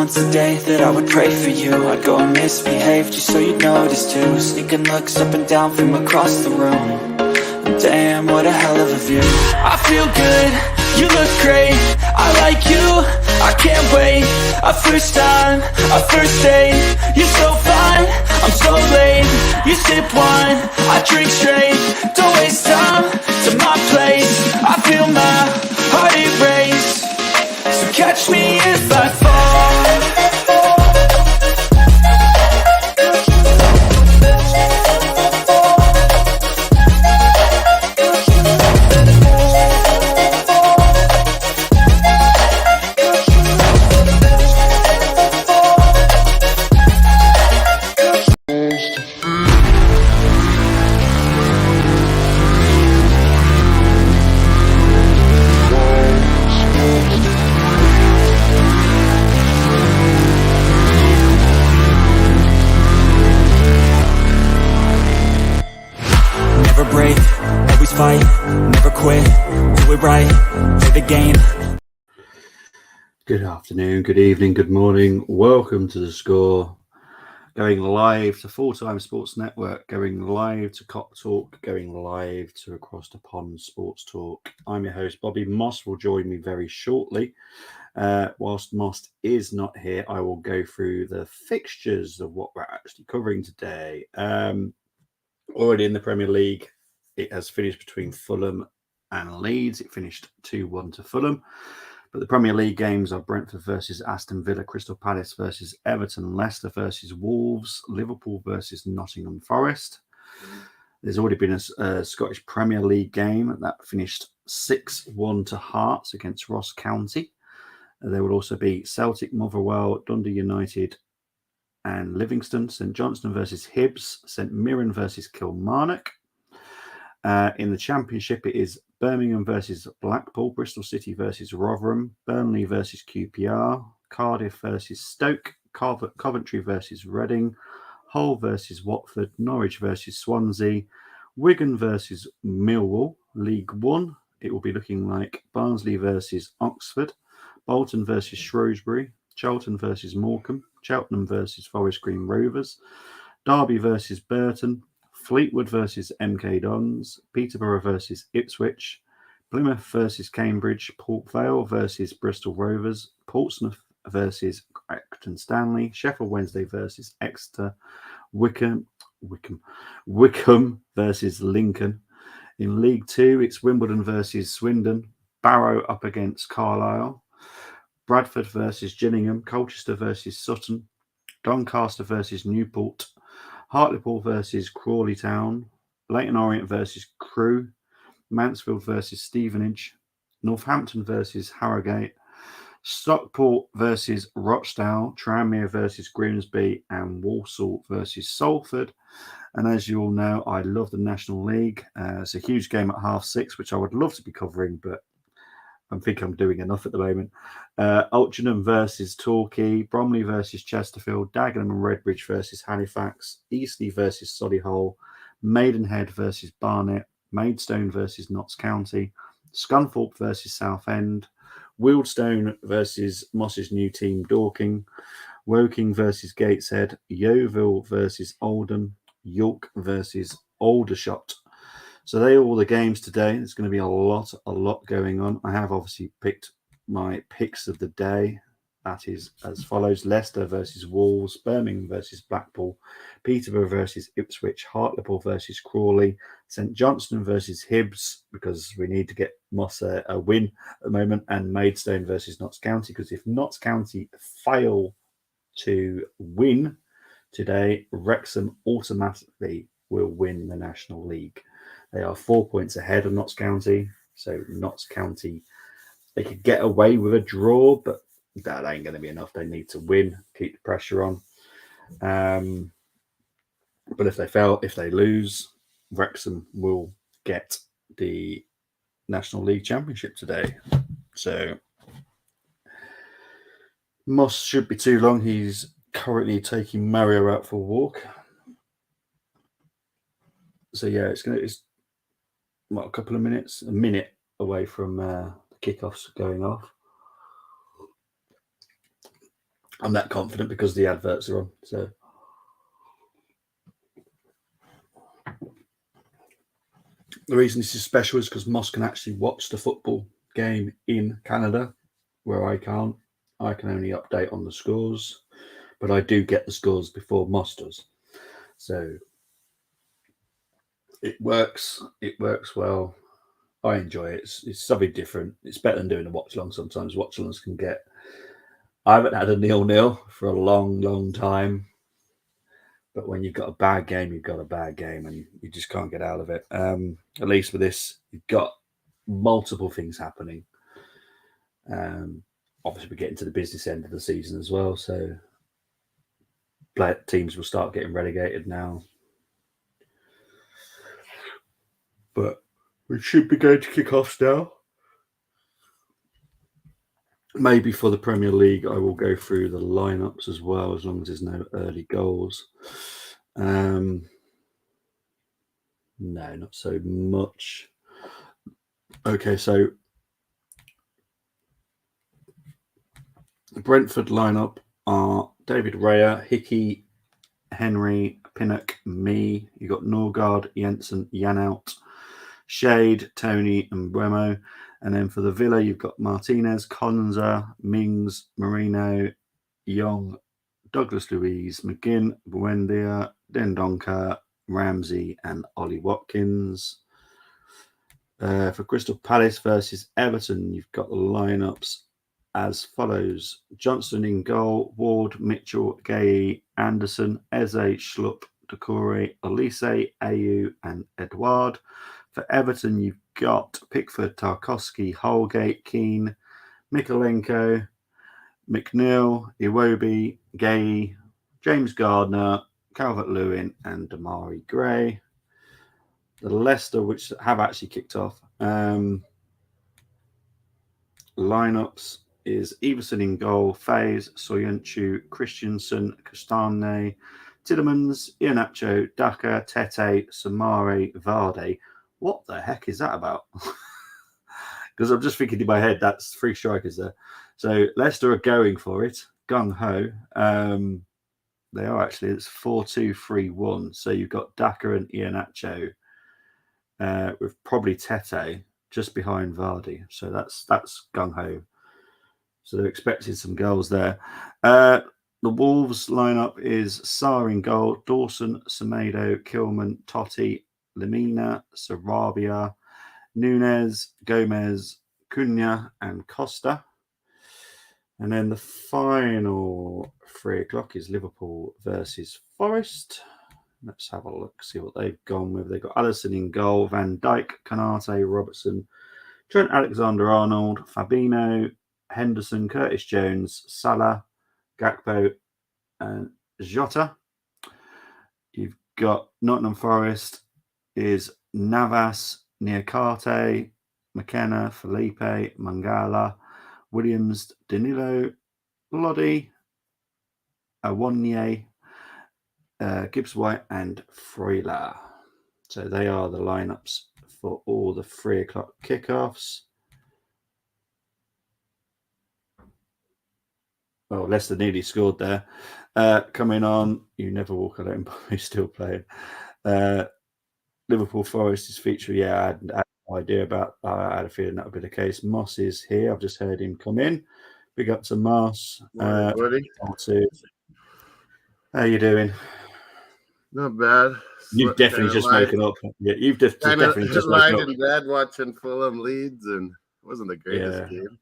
once a day that I would pray for you. I'd go and misbehave just so you'd notice too. Sneaking looks up and down from across the room. Damn, what a hell of a view. I feel good, you look great, I like you, I can't wait. A first time, a first date, you're so fine, I'm so late. You sip wine, I drink straight, don't waste time to my place. I feel my heart erase, so catch me if I fall. Never break, always fight, never quit, do it right, play the game. Good afternoon, good evening, good morning. Welcome to The Score. Going live to Full-Time Sports Network, going live to Cop Talk, going live to Across the Pond Sports Talk. I'm your host, Bobby. Moss will join me very shortly. Whilst Moss is not here, I will go through the fixtures of what we're actually covering today. Already in the Premier League, it has finished between Fulham and Leeds. It finished 2-1 to Fulham. But the Premier League games are Brentford versus Aston Villa, Crystal Palace versus Everton, Leicester versus Wolves, Liverpool versus Nottingham Forest. There's already been a Scottish Premier League game that finished 6-1 to Hearts against Ross County. There will also be Celtic, Motherwell, Dundee United and Livingston, St Johnstone versus Hibs, St Mirren versus Kilmarnock. In the Championship, it is Birmingham versus Blackpool, Bristol City versus Rotherham, Burnley versus QPR, Cardiff versus Stoke, Coventry versus Reading, Hull versus Watford, Norwich versus Swansea, Wigan versus Millwall. League One, it will be looking like Barnsley versus Oxford, Bolton versus Shrewsbury, Charlton versus Morecambe, Cheltenham versus Forest Green Rovers, Derby versus Burton, Fleetwood versus MK Dons, Peterborough versus Ipswich, Plymouth versus Cambridge, Port Vale versus Bristol Rovers, Portsmouth versus Accrington Stanley, Sheffield Wednesday versus Exeter, Wickham versus Lincoln. In League Two, it's Wimbledon versus Swindon, Barrow up against Carlisle, Bradford versus Gillingham, Colchester versus Sutton, Doncaster versus Newport, Hartlepool versus Crawley Town, Leyton Orient versus Crewe, Mansfield versus Stevenage, Northampton versus Harrogate, Stockport versus Rochdale, Tranmere versus Grimsby, and Walsall versus Salford. And as you all know, I love the National League. It's a huge game at 6:30, which I would love to be covering, but I think I'm doing enough at the moment. Altrincham versus Torquay, Bromley versus Chesterfield, Dagenham and Redbridge versus Halifax, Eastleigh versus Solihull, Maidenhead versus Barnet, Maidstone versus Notts County, Scunthorpe versus Southend, Wealdstone versus Moss's new team Dorking, Woking versus Gateshead, Yeovil versus Oldham, York versus Aldershot. So they are all the games today. There's going to be a lot going on. I have obviously picked my picks of the day. That is as follows: Leicester versus Wolves, Birmingham versus Blackpool, Peterborough versus Ipswich, Hartlepool versus Crawley, St Johnstone versus Hibs, because we need to get Moss a win at the moment, and Maidstone versus Notts County, because if Notts County fail to win today, Wrexham automatically will win the National League. They are 4 points ahead of Notts County. So Notts County, they could get away with a draw, but that ain't going to be enough. They need to win, keep the pressure on. But if they lose, Wrexham will get the National League Championship today. So Moss should be too long. He's currently taking Mario out for a walk. So yeah, it's a couple of minutes, a minute away from the kickoffs going off. I'm that confident because the adverts are on. So the reason this is special is because Moss can actually watch the football game in Canada, where I can't. I can only update on the scores, but I do get the scores before Moss does. So it works. It works well. I enjoy it. It's something different. It's better than doing a watch along. Sometimes watch alongs can get. I haven't had a 0-0 for a long, long time. But when you've got a bad game, you've got a bad game, and you just can't get out of it. At least with this, you've got multiple things happening. Obviously, we're getting to the business end of the season as well, so teams will start getting relegated now. But we should be going to kick-offs now. Maybe for the Premier League, I will go through the lineups as well, as long as there's no early goals. No, not so much. Okay, so the Brentford lineup are David Raya, Hickey, Henry, Pinnock, me. You got Norgard, Jensen, Janout, Shade, Tony, and Bremo. And then for the Villa, you've got Martinez, Konza, Mings, Marino, Young, Douglas Luiz, McGinn, Buendia, Dendonka, Ramsey, and Ollie Watkins. For Crystal Palace versus Everton, you've got the lineups as follows: Johnson in goal, Ward, Mitchell, Gay, Anderson, Eze, Schlupp, Decore, Elise, Ayew, and Edouard. For Everton, you've got Pickford, Tarkowski, Holgate, Keane, Mikolenko, McNeil, Iwobi, Gay, James Gardner, Calvert-Lewin, and Damari Gray. The Leicester, which have actually kicked off, lineups is Everson in goal, Faze, Soyuncu, Christensen, Castane, Tidemans, Iheanacho, Daka, Tete, Samari, Vardy. What the heck is that about? Because I'm just thinking in my head, that's 3 strikers there. So Leicester are going for it, gung-ho. They are actually, it's 4-2-3-1. So you've got Daka and Iheanacho with probably Tete just behind Vardy. So that's gung-ho. So they're expecting some goals there. The Wolves lineup is Sarr in goal, Dawson, Semedo, Kilman, Totti, Lemina, Sarabia, Nunez, Gomez, Cunha, and Costa. And then the final 3 o'clock is Liverpool versus Forest. Let's have a look, see what they've gone with. They've got Alisson in goal, Van Dijk, Kanate, Robertson, Trent Alexander-Arnold, Fabinho, Henderson, Curtis Jones, Salah, Gakpo, and Jota. You've got Nottingham Forest is Navas, Niakate, McKenna, Felipe, Mangala, Williams, Danilo, Lodi, Awonye, Gibbs White, and Freuler. So they are the lineups for all the 3 o'clock kickoffs. Well, Leicester nearly scored there. Coming on, You Never Walk Alone, but we're still playing. Liverpool Forest is featuring. Yeah, I had no idea about. I had a feeling that would be the case. Moss is here. I've just heard him come in. Big up to Moss. Buddy. How you doing? Not bad. You've definitely just woken up. Yeah, you've definitely just lied woken up. in bed watching Fulham Leeds, and it wasn't the greatest game.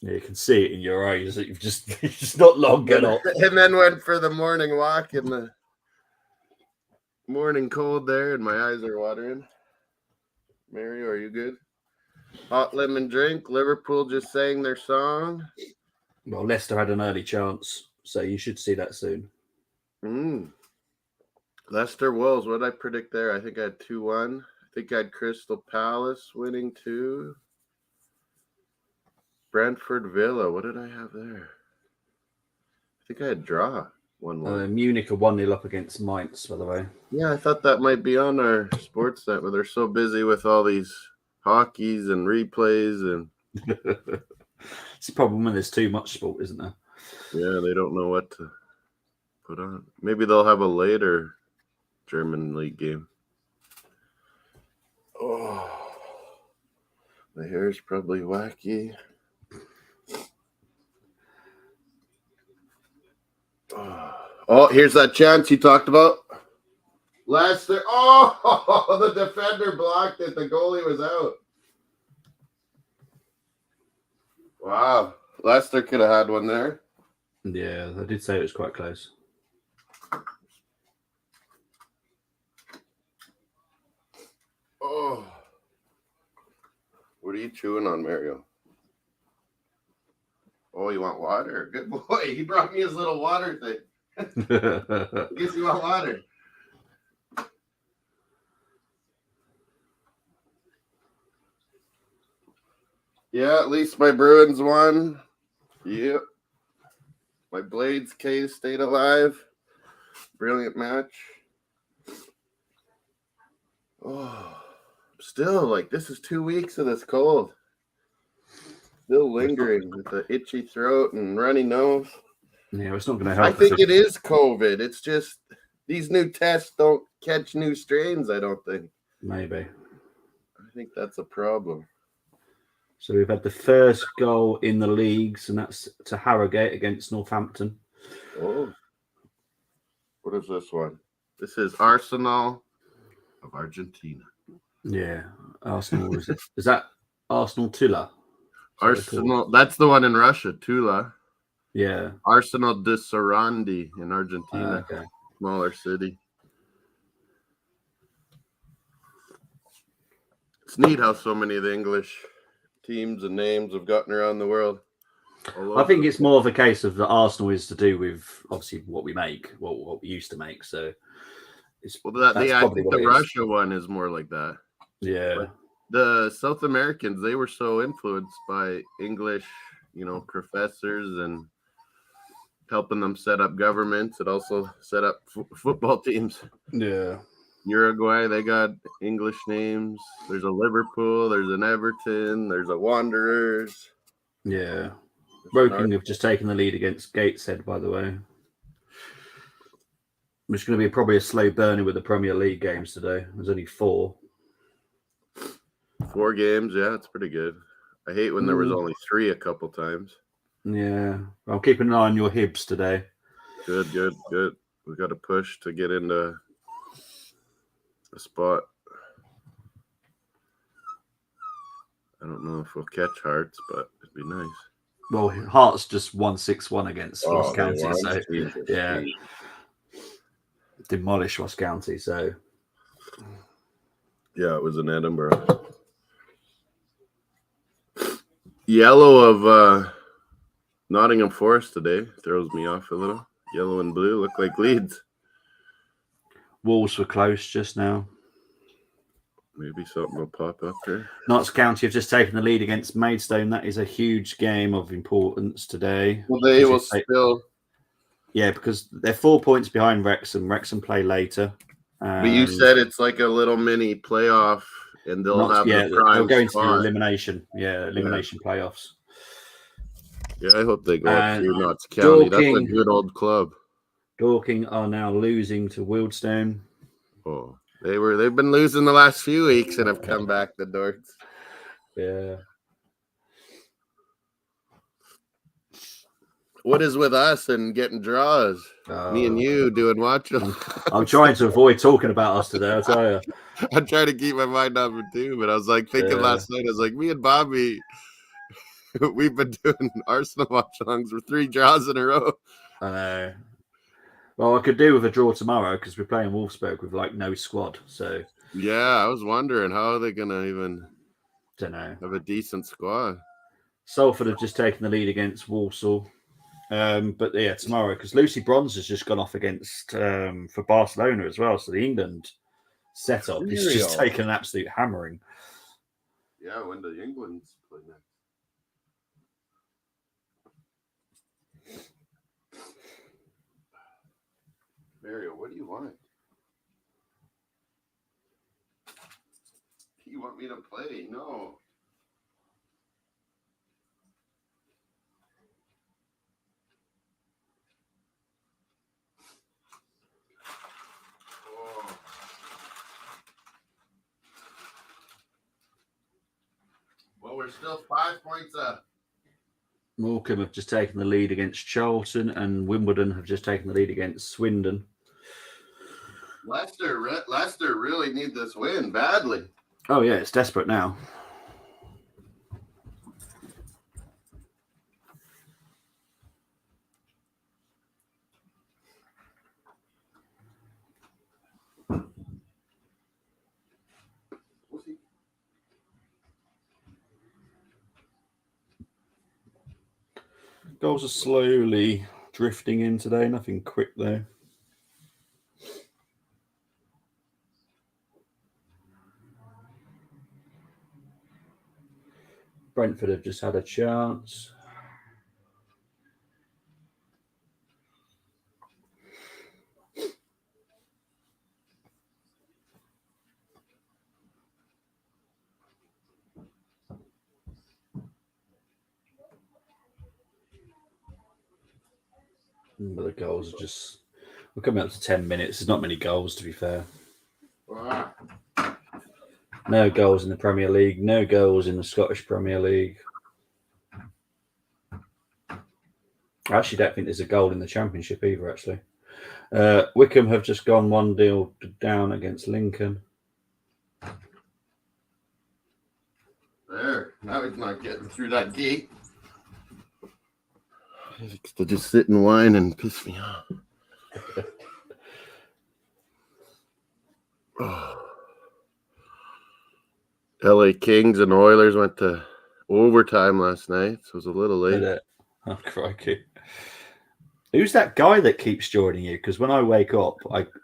Yeah, you can see it in your eyes that you've just not long get up. And then went for the morning walk in the morning cold there, and my eyes are watering. Mario, are you good? Hot lemon drink. Liverpool just sang their song. Well, Leicester had an early chance, so you should see that soon. Leicester Wolves. What did I predict there? I think I had 2-1. I think I had Crystal Palace winning 2. Brentford Villa. What did I have there? I think I had draw 1-1. Munich are 1-0 up against Mainz, by the way. Yeah, I thought that might be on our sports net, but they're so busy with all these hockeys and replays and it's a problem when there's too much sport, isn't there? Yeah, they don't know what to put on. Maybe they'll have a later German league game. Oh, the hair's probably wacky. Oh, here's that chance you talked about. Leicester. Oh, the defender blocked it. The goalie was out. Wow. Leicester could have had one there. Yeah, I did say it was quite close. Oh. What are you chewing on, Mario? Oh, you want water? Good boy. He brought me his little water thing. I guess you want water. Yeah, at least my Bruins won. Yep. My Blades case stayed alive. Brilliant match. Oh, still, like, this is 2 weeks of this cold. Still lingering with the itchy throat and runny nose. Yeah, it's not going to help. I think it is COVID. It's just these new tests don't catch new strains, I don't think. Maybe. I think that's a problem. So we've had the first goal in the leagues, and that's to Harrogate against Northampton. Oh. What is this one? This is Arsenal of Argentina. Yeah, Arsenal. Is that Arsenal Tula? Arsenal, that's the one in Russia, Tula. Yeah. Arsenal de Sarandi in Argentina. Okay. Smaller city. It's neat how so many of the English teams and names have gotten around the world. I think it's more of a case of that Arsenal is to do with obviously what we make, what we used to make. So it's I think the Russia one is more like that. Yeah. But the South Americans, they were so influenced by English, professors and helping them set up governments and also set up football teams. Yeah. Uruguay, they got English names. There's a Liverpool, there's an Everton, there's a Wanderers. Yeah. Woking have just taken the lead against Gateshead, by the way. It's going to be probably a slow burner with the Premier League games today. There's only 4. 4 games, yeah, it's pretty good. I hate when there was only 3 a couple times. Yeah. I'm keeping an eye on your Hibs today. Good. We got to push to get into a spot. I don't know if we'll catch Hearts, but it'd be nice. Well, Hearts just won 6-1 against Ross County. So, yeah. Demolished Ross County. So, yeah, it was in Edinburgh. Yellow of Nottingham Forest today throws me off a little. Yellow and blue look like Leeds. Wolves were close just now. Maybe something will pop up here. Notts County have just taken the lead against Maidstone. That is a huge game of importance today. Well, they will still. Yeah, because they're 4 points behind Wrexham. Wrexham play later. But you said it's like a little mini playoff, and they'll have the prime they'll go into spot. the elimination. Yeah, elimination playoffs. Yeah, I hope they go up through Notts County. That's a good old club. Dorking are now losing to Wealdstone. Oh, they've been losing the last few weeks and have come back, the Dorks. Yeah. What is with us and getting draws? Me and you doing watching. I'm trying to avoid talking about us today, I'll tell you. I'm trying to keep my mind off it too, but I was like thinking last night, I was like, me and Bobby, we've been doing Arsenal watch-alongs for 3 draws in a row. I know. Well, I could do with a draw tomorrow because we're playing Wolfsburg with like no squad. So yeah, I was wondering how are they gonna even have a decent squad. Salford have just taken the lead against Walsall. But yeah, tomorrow because Lucy Bronze has just gone off against for Barcelona as well. So the England setup is just taking an absolute hammering. Yeah, when do England's play next? Mario, what do you want? You want me to play? No. we're still 5 points up. Morecambe have just taken the lead against Charlton, and Wimbledon have just taken the lead against Swindon. Leicester really need this win badly. Oh, yeah, it's desperate now. Goals are slowly drifting in today. Nothing quick, though. Brentford have just had a chance. But the goals are just... We're coming up to 10 minutes. There's not many goals, to be fair. No goals in the Premier League. No goals in the Scottish Premier League. I actually don't think there's a goal in the Championship either, actually. Wickham have just gone 1-0 down against Lincoln. There. Now he's not getting through that gate. To just sit and whine and piss me off. LA Kings and Oilers went to overtime last night, so it was a little late. Oh, crikey. Who's that guy that keeps joining you? Because when I wake up,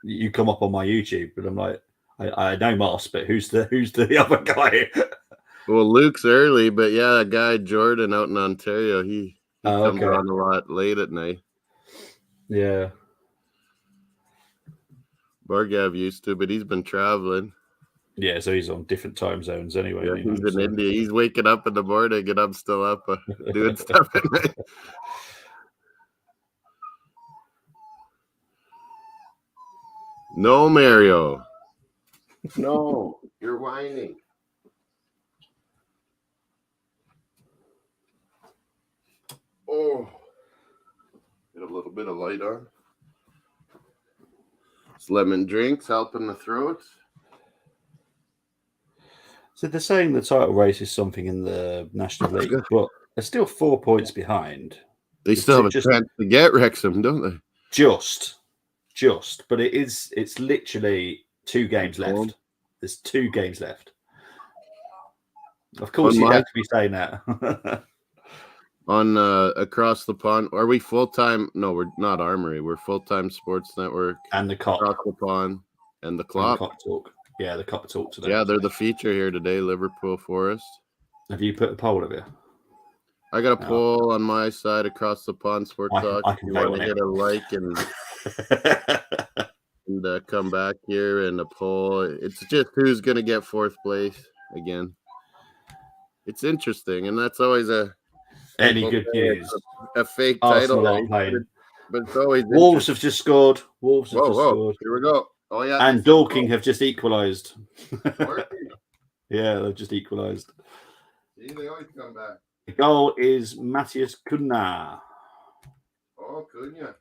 you come up on my YouTube, and I'm like, I know Moss, but who's the other guy? Well, Luke's early, but yeah, that guy Jordan out in Ontario, he comes on a lot late at night. Yeah. Bargav used to, but he's been traveling. Yeah, so he's on different time zones anyway. Yeah, he's in India. He's waking up in the morning, and I'm still up doing stuff at night. No, Mario. No, you're whining. Oh, get a little bit of light on. It's lemon drinks helping the throat. So they're saying the title race is something in the National League, but they're still 4 points behind. They still have a chance to get Wrexham, don't they? Just. But it's literally 2 games left. There's 2 games left. Of course, you have to be saying that. On across the pond, are we full time? No, we're not Armory. We're full time Sports Network and the Cop across the pond and the Clop. Cop Talk. Yeah, the Cop Talk today. Yeah, they're the feature here today. Liverpool Forest. Have you put a poll of it? I got a poll on my side across the pond. Sports Talk. If you want to hit a like and come back here and a poll. It's just who's going to get 4th place again. It's interesting, and that's always any good news. A fake title, but it's always Wolves have just scored. Wolves have just scored. Here we go. Oh yeah, and Dorking have just equalised. Yeah, they've just equalised. See, they always come back. The goal is Matthias Cunha. Oh, Cunha.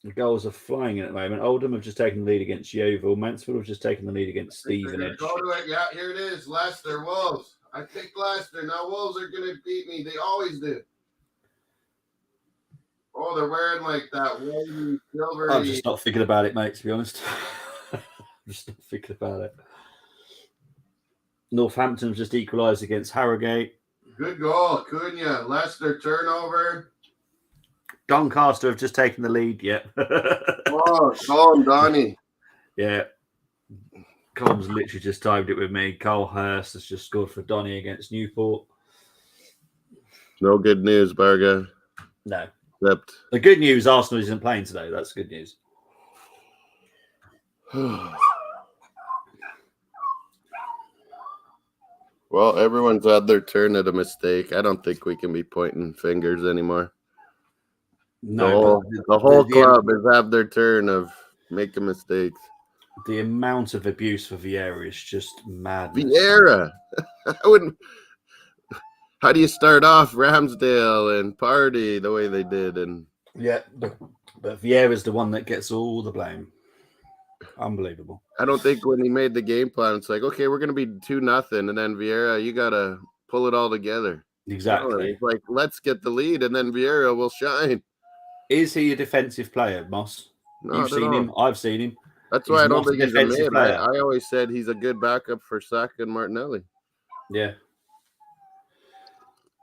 The goals are flying in at the moment. Oldham have just taken the lead against Yeovil. Mansfield have just taken the lead against Stevenage. Yeah, here it is. Leicester, Wolves. I picked Leicester. Now Wolves are going to beat me. They always do. Oh, they're wearing like that white silver. I'm just not thinking about it, mate, to be honest. I'm just not thinking about it. Northampton just equalised against Harrogate. Good goal, Cunha. Leicester turnover. Doncaster have just taken the lead. Yeah. Oh, Colin Donny. Yeah. Colin's literally just timed it with me. Cole Hurst has just scored for Donny against Newport. No good news, Barga. No. Except the good news, Arsenal isn't playing today. That's good news. Well, everyone's had their turn at a mistake. I don't think we can be pointing fingers anymore. No, the whole club has had their turn of making mistakes. The amount of abuse for Vieira is just mad. Vieira. I wouldn't. How do you start off Ramsdale and Party the way they did? And Yeah, but Vieira's the one that gets all the blame. Unbelievable. I don't think when he made the game plan, it's like, okay, we're going to be 2-0, and then Vieira, you got to pull it all together. Exactly. No, it's like, let's get the lead, and then Vieira will shine. Is he a defensive player, Moss? You've seen him. I've seen him. That's why I don't not a think he's a defensive mid. player. I always said he's a good backup for Saka and Martinelli. Yeah.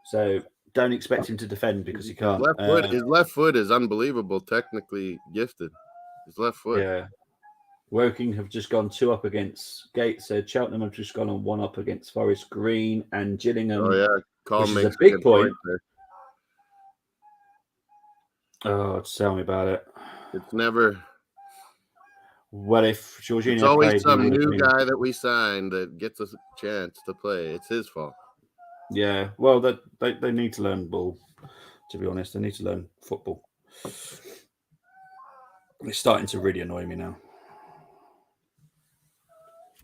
So don't expect him to defend because he can't. His left foot is unbelievable, technically gifted. His left foot. Yeah. Woking have just gone 2 up against Gateshead. Cheltenham have just gone on 1 up against Forest Green, and Gillingham. Oh yeah, which makes is a big point. there. Oh, tell me about it. It's never. Well, if Jorginho It's always played, some new guy that we signed that gets a chance to play. It's his fault. Yeah, well, they need to learn ball. To be honest, they need to learn football. It's starting to really annoy me now.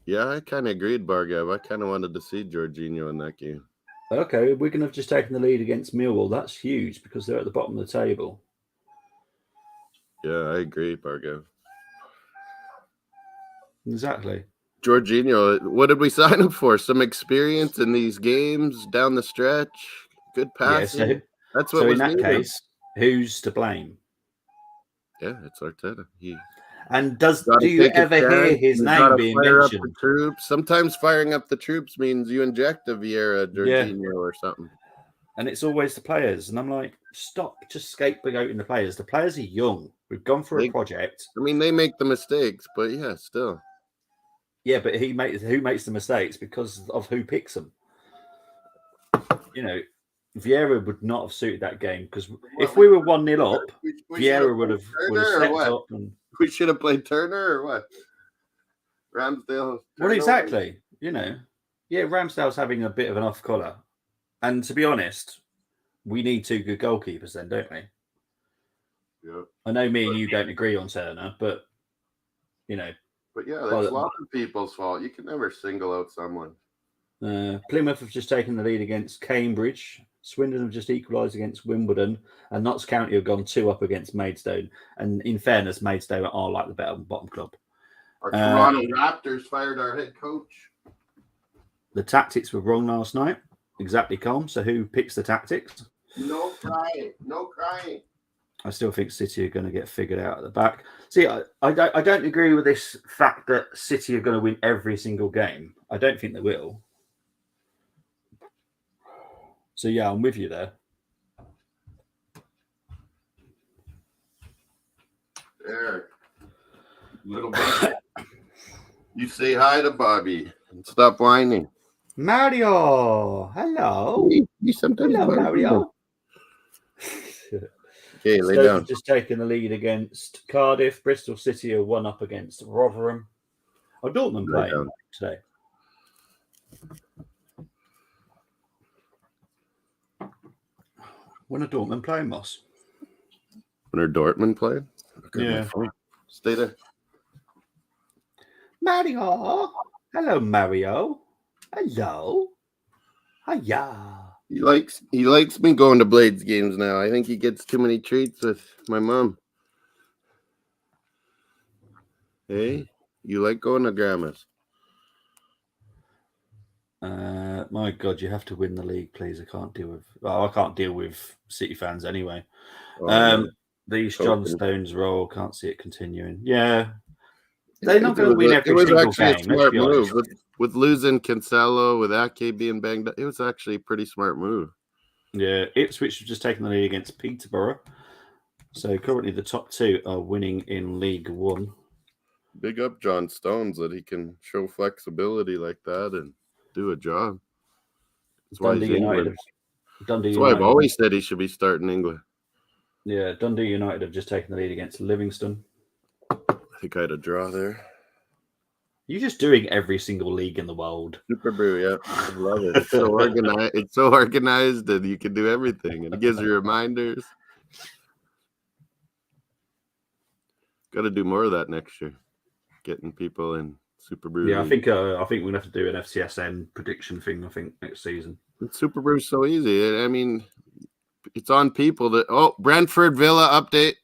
Yeah, I kind of agreed, Bargav. I kind of wanted to see Jorginho in that game. Okay, Wigan have just taken the lead against Millwall. That's huge because they're at the bottom of the table. Yeah, I agree, Bargav. Exactly. Jorginho, what did we sign him for? Some experience in these games down the stretch? Good passing? Yeah, That's what so was in that needed. case, who's to blame? Yeah, it's Arteta. And do you ever hear his name being mentioned? Troops. Sometimes firing up the troops means you inject a Vieira, Jorginho, or something. And it's always the players. And I'm like, stop just scapegoating the players. The players are young. We've gone for a project. I mean, they make the mistakes, but yeah, still. Yeah, but who makes the mistakes because of who picks them? You know, Vieira would not have suited that game because if we were 1-0 up, Vieira would have stepped up. And we should have played Turner or what? Ramsdale. Well, exactly. You know, yeah, Ramsdale's having a bit of an off colour. And to be honest, we need 2 good goalkeepers then, don't we? Yeah. I know me and you don't agree on Turner, but, you know. But yeah, that's lots of people's fault. You can never single out someone. Plymouth have just taken the lead against Cambridge. Swindon have just equalised against Wimbledon. And Notts County have gone 2 up against Maidstone. And in fairness, Maidstone are like the bottom club. Our Toronto Raptors fired our head coach. The tactics were wrong last night. Exactly, calm. So who picks the tactics? No crying. No crying. I still think City are going to get figured out at the back. See, I don't agree with this fact that City are going to win every single game. I don't think they will. So, yeah, I'm with you there. There. Little Bobby. You say hi to Bobby and stop whining. Mario, hello. Hello, Mario. Okay, lay Stoke down. have just taken the lead against Cardiff. Bristol City are 1 up against Rotherham. Oh, Dortmund playing today. When are Dortmund playing, Moss? When are Dortmund playing? Okay, yeah. Stay there. Mario. Hello, Mario. Hello. Hiya. He likes me going to Blades games now. I think he gets too many treats with my mom. Hey, you like going to Grandma's? My God, you have to win the league, please. I can't deal with City fans anyway. These John Stones roll, can't see it continuing. Yeah. They're not going to win every single game. A smart move. With losing Cancelo, with Ake being banged up, it was actually a pretty smart move. Yeah, Ipswich have just taken the lead against Peterborough. So currently the top 2 are winning in League One. Big up John Stones that he can show flexibility like that and do a job. That's why he's England. That's why I've always said he should be starting England. Yeah, Dundee United have just taken the lead against Livingston. I think I had a draw there. You're just doing every single league in the world. Super Brew, yeah. I love it. It's so organized. It's so organized and you can do everything. And it gives you reminders. Got to do more of that next year. Getting people in Super Brew. Yeah, I League. think we're gonna have to do an FCSN prediction thing. I think next season. Super Brew's so easy. I mean, it's on people that. Oh, Brentford Villa update.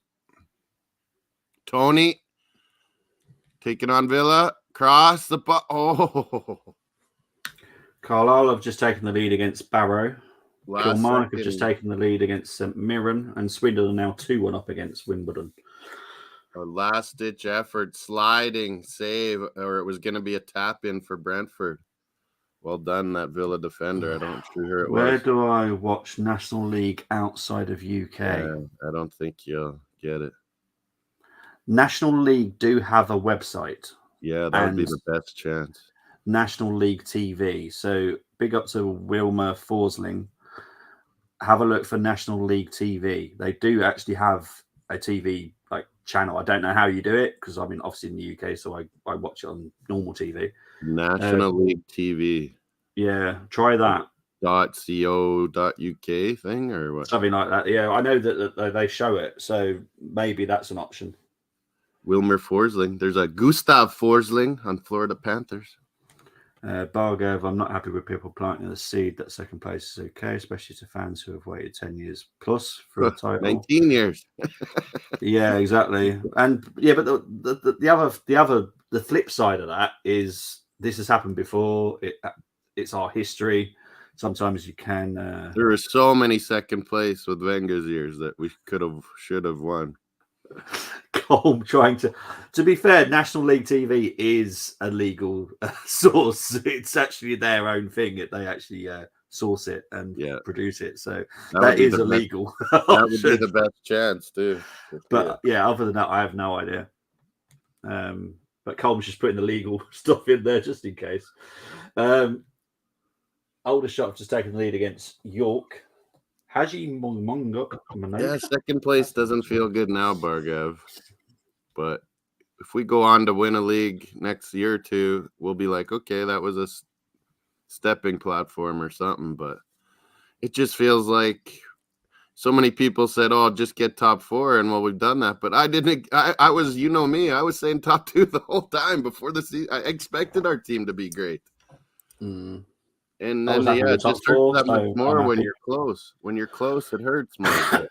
Tony taking on Villa. Cross the ball. Oh, Carlisle have just taken the lead against Barrow. last Kilmarnock have just second. taken the lead against St Mirren, and Swindon are now 2-1 up against Wimbledon. A last-ditch effort, sliding save, or it was going to be a tap-in for Brentford. Well done, that Villa defender. I don't sure who it Where was. do I watch National League outside of UK? Yeah, I don't think you'll get it. National League do have a website, Yeah, that would be And- the best chance. National League TV. So big up to Wilma Forsling. Have a look for National League TV. They do actually have a TV like channel. I don't know how you do it because I'm obviously in the UK, so I watch it on normal TV. National League TV. Yeah, try that. .co.uk thing or what? Something like that. Yeah, I know that they show it, so maybe that's an option. Wilmer Forsling. There's a Gustav Forsling on Florida Panthers. Bargov, I'm not happy with people planting the seed that second place is okay, especially to fans who have waited 10 years plus for a title. 19 years. Yeah, exactly. And yeah, but the flip side of that is this has happened before. It's our history. Sometimes you can. There were so many second place with Wenger's years that we should have won. Colm trying to be fair, National League TV is a legal source. It's actually their own thing. They actually source it and produce it. So that is illegal. That would be the best chance too. But yeah, other than that, I have no idea. But Colm's just putting the legal stuff in there just in case. Aldershot just taken the lead against York. Haji Mongo. Yeah, second place doesn't feel good now, Bargov. But if we go on to win a league next year or two, we'll be like, okay, that was a stepping platform or something. But it just feels like so many people said, oh, just get top 4. And well, we've done that. But I didn't. I was, you know me, I was saying top 2 the whole time before the season. I expected our team to be great. Mm. And then, yeah, it just hurts that much more when you're close. When you're close, it hurts more.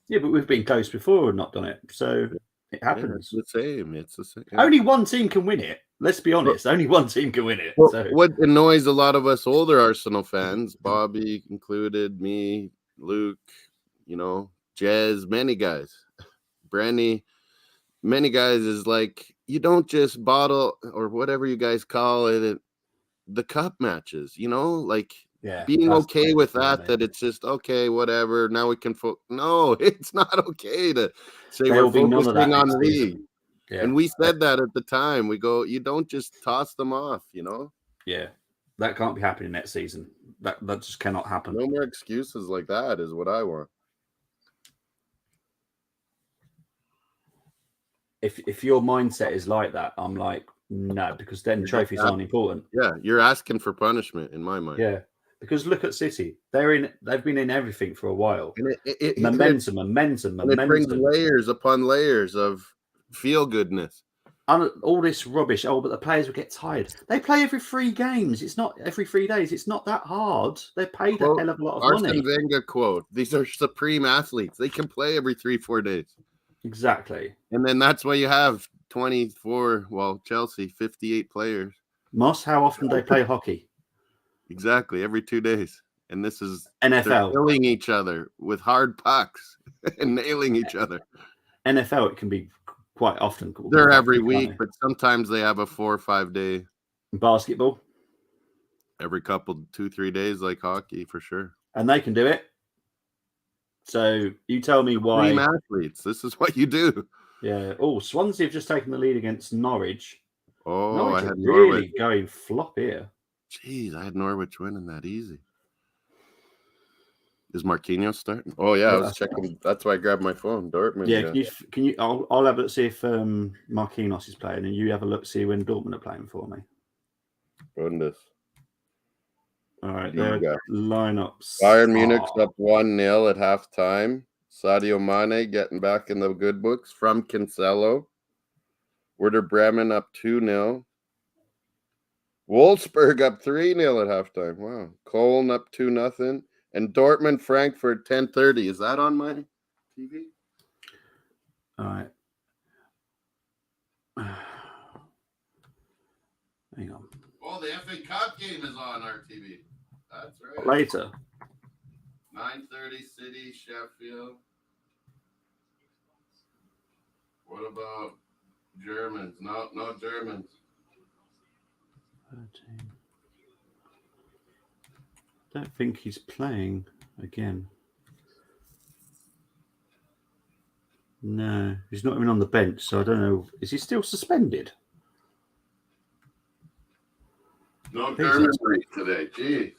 Yeah, but we've been close before and not done it. So it happens. Yeah, it's the same. Only one team can win it. Let's be honest. Only one team can win it. Well, so. What annoys a lot of us older Arsenal fans, Bobby included, me, Luke, Jez, many guys, Brenny, many guys is like, you don't just bottle or whatever you guys call it, the cup matches, being okay with that it's just okay, whatever, now we can no, it's not okay to say we're focusing on league. And we said that at the time. We go, you don't just toss them off, Yeah, that can't be happening next season. That just cannot happen. No more excuses like that is what I want. If your mindset is like that, I'm like, no, because then trophies aren't important. Yeah, you're asking for punishment in my mind. Yeah, because look at City. They've been in everything for a while. And it momentum. It brings layers upon layers of feel goodness. All this rubbish. Oh, but the players will get tired. They play every 3 games. It's not every 3 days. It's not that hard. They're paid a hell of a lot of money. Arsene Wenger quote: "These are supreme athletes. They can play every 3-4 days." Exactly. And then that's why you have 24. Well, Chelsea 58 players. Moss, how often do they play hockey? Exactly, every 2 days. And this is NFL killing each other with hard pucks and nailing each other. NFL, it can be quite often. They're every week, but sometimes they have a 4 or 5 day. Basketball, every couple 2-3 days, like hockey for sure. And they can do it. So you tell me why. Team athletes, this is what you do. Yeah. Oh, Swansea have just taken the lead against Norwich. Oh, Norwich I had really Norwich going flop here. Jeez, I had Norwich winning that easy. Is Marquinhos starting? Oh yeah, I was checking. That's why I grabbed my phone. Dortmund. Yeah, can you? I'll have a look, see if Marquinhos is playing, and you have a look, see when Dortmund are playing for me. Goodness. All right, their lineups. Bayern Munich's up 1-0 at halftime. Sadio Mane getting back in the good books from Cancelo. Werder Bremen up 2-0. Wolfsburg up 3-0 at halftime. Wow. Cologne up 2-0. And Dortmund Frankfurt 10:30. Is that on my TV? All right. Hang on. Oh, the FA Cup game is on our TV. That's right. Later. 9:30 City, Sheffield. What about Germans? No Germans. 13. Don't think he's playing again. No, he's not even on the bench, so I don't know. Is he still suspended? No Germans today. Gee.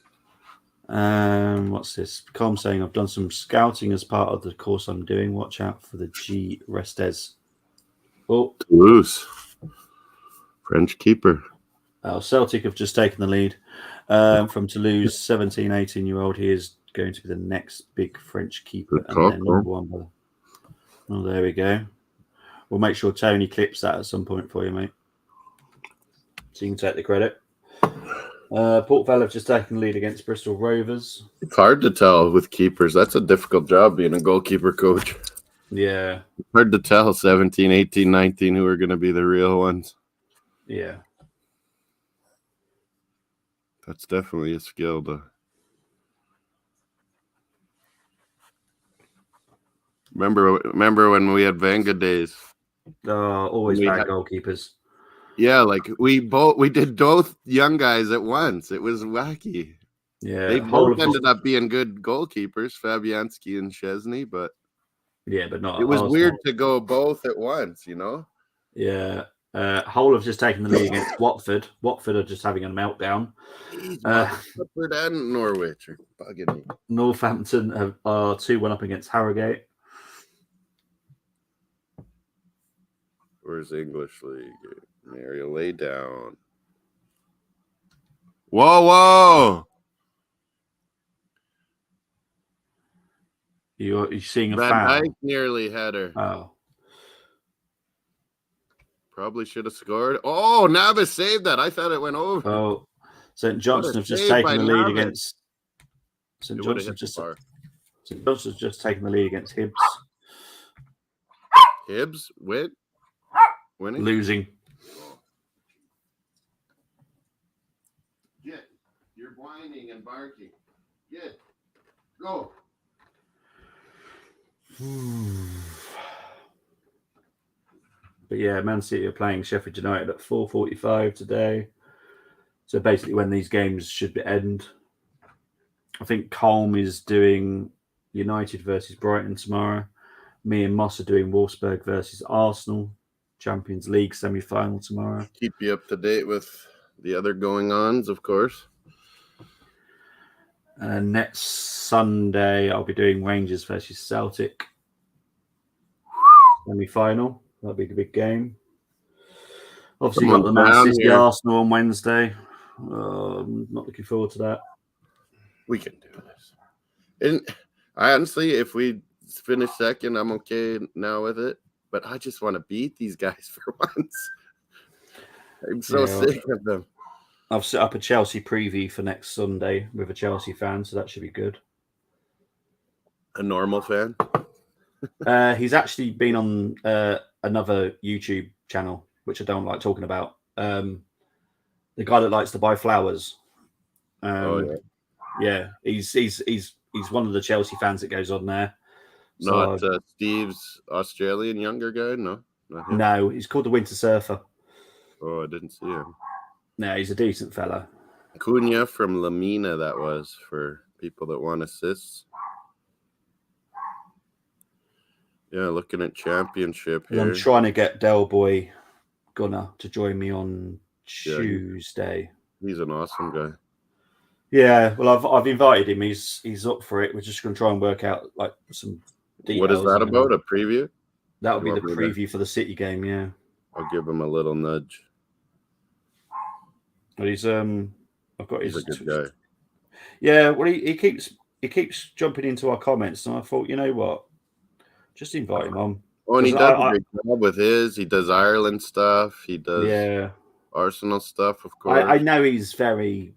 What's this? Calm saying I've done some scouting as part of the course I'm doing. Watch out for the G Restes. Oh, Toulouse. French keeper. Celtic have just taken the lead from Toulouse. 17, 18-year-old. He is going to be the next big French keeper. Good call, and number one. Oh, there we go. We'll make sure Tony clips that at some point for you, mate. So you can take the credit. Port Vale have just taken the lead against Bristol Rovers. It's hard to tell with keepers. That's a difficult job being a goalkeeper coach. Yeah. Hard to tell 17, 18, 19 who are going to be the real ones. Yeah. That's definitely a skill to. Remember when we had Venga days? Always bad goalkeepers. Yeah, like we did both young guys at once. It was wacky. Yeah, they both ended up being good goalkeepers, Fabianski and Chesney, but not. It was weird to go both at once, you know. Yeah, Hull have just taken the lead against Watford. Watford are just having a meltdown. Watford and Norwich are bugging me. Northampton are 2-1 up against Harrogate. Where's English League? Mario, lay down. Whoa! You're seeing a Van foul. Dijk nearly had her. Oh. Probably should have scored. Oh, Navas saved that. I thought it went over. Oh, St. Johnstone have just taken the lead against St. Johnstone. St. Johnstone's just taken the lead against Hibs. Hibs winning? Losing. Get. You're whining and barking. Get. Go. But yeah, Man City are playing Sheffield United at 4:45 today. So basically when these games should end. I think Colm is doing United versus Brighton tomorrow. Me and Moss are doing Wolfsburg versus Arsenal. Champions League semi-final tomorrow. Keep you up to date with the other going-ons, of course. And next Sunday, I'll be doing Rangers versus Celtic semi-final. That'll be the big game. Obviously, got the Man City Arsenal on Wednesday. I'm not looking forward to that. We can do this. And I honestly, if we finish second, I'm okay now with it. But I just want to beat these guys for once. I'm so sick of them. I've set up a Chelsea preview for next Sunday with a Chelsea fan, so that should be good. A normal fan? He's actually been on another YouTube channel, which I don't like talking about. The guy that likes to buy flowers. Yeah, he's one of the Chelsea fans that goes on there. Not Steve's Australian younger guy? No, he's called the Winter Surfer. Oh, I didn't see him. No, he's a decent fella. Cunha from Lamina, that was, for people that want assists. Yeah, looking at championship here. I'm trying to get Del Boy Gunner to join me on Tuesday. He's an awesome guy. Yeah, well, I've invited him. He's up for it. We're just going to try and work out like some details. What is that about? A preview? That would be the preview for the City game. Yeah, I'll give him a little nudge. But he's I've got his. He's a good guy. Yeah, well, he keeps jumping into our comments, and I thought, you know what, just invite him on. Oh, and he 'Cause does a great job with his. He does Ireland stuff. He does yeah, Arsenal stuff, of course. I know he's very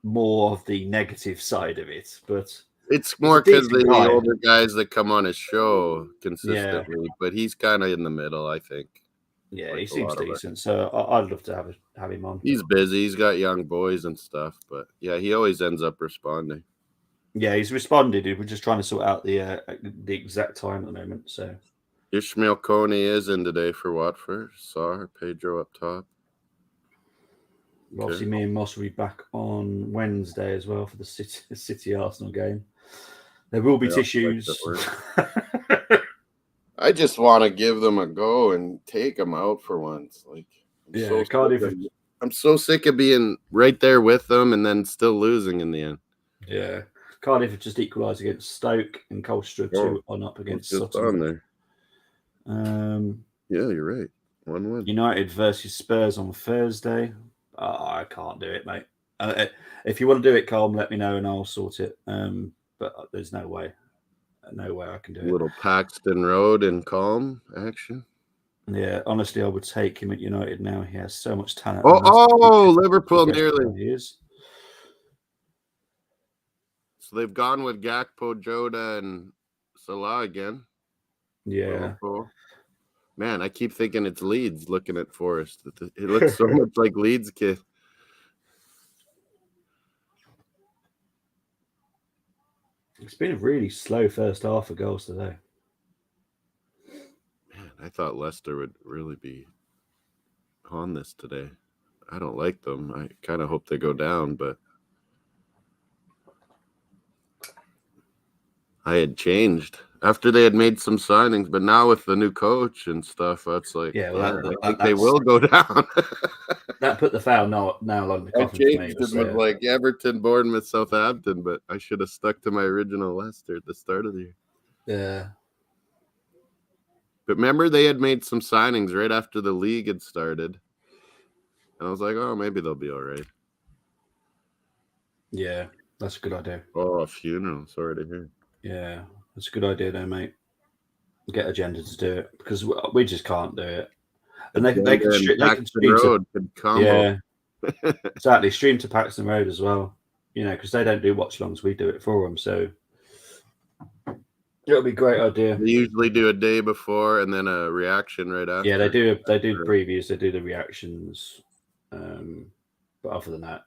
more of the negative side of it, but It's more a because decent the guy. older guys that come on his show consistently, but he's kind of in the middle, I think. Yeah, like he a seems lot of us. decent. So I'd love to have him on. He's busy. He's got young boys and stuff, but yeah, he always ends up responding. Yeah, he's responded. We're just trying to sort out the exact time at the moment. So Ishmael Coney is in today for Watford. Saw Pedro up top. obviously, me and Moss will be back on Wednesday as well for the City Arsenal game. There will be Yeah, tissues. I just want to give them a go and take them out for once. Like, I'm so sick of being right there with them and then still losing in the end. Yeah, Cardiff have just equalised against Stoke, and Colchester 2-1 up against Sutton. On there. Yeah, you're right. 1-1. United versus Spurs on Thursday. I can't do it, mate. If you want to do it, Colm, let me know and I'll sort it. But there's no way I can do it. Little Paxton Road in calm action. Yeah, honestly, I would take him at United now. He has so much talent. Liverpool nearly. He is. So they've gone with Gakpo, Jota, and Salah again. Yeah. Liverpool. Man, I keep thinking it's Leeds looking at Forest. It looks so much like Leeds, kid. It's been a really slow first half of goals today. Man, I thought Leicester would really be on this today. I don't like them. I kind of hope they go down, but I had changed after they had made some signings, but now with the new coach and stuff, that's like, I think they will go down. That put the foul nail on the coffin. I changed it with like Everton, Bournemouth, Southampton, but I should have stuck to my original Leicester at the start of the year. Yeah. But remember, they had made some signings right after the league had started. And I was like, oh, maybe they'll be all right. Yeah, that's a good idea. Oh, a funeral. Sorry to hear. Yeah, that's a good idea, though, mate. Get Agenda to do it because we just can't do it. And they can stream to yeah, exactly. Stream to Paxton Road as well. You know, because they don't do watch longs, we do it for them. So it'll be a great idea. They usually do a day before and then a reaction right after. Yeah, they do previews. They do the reactions. But other than that,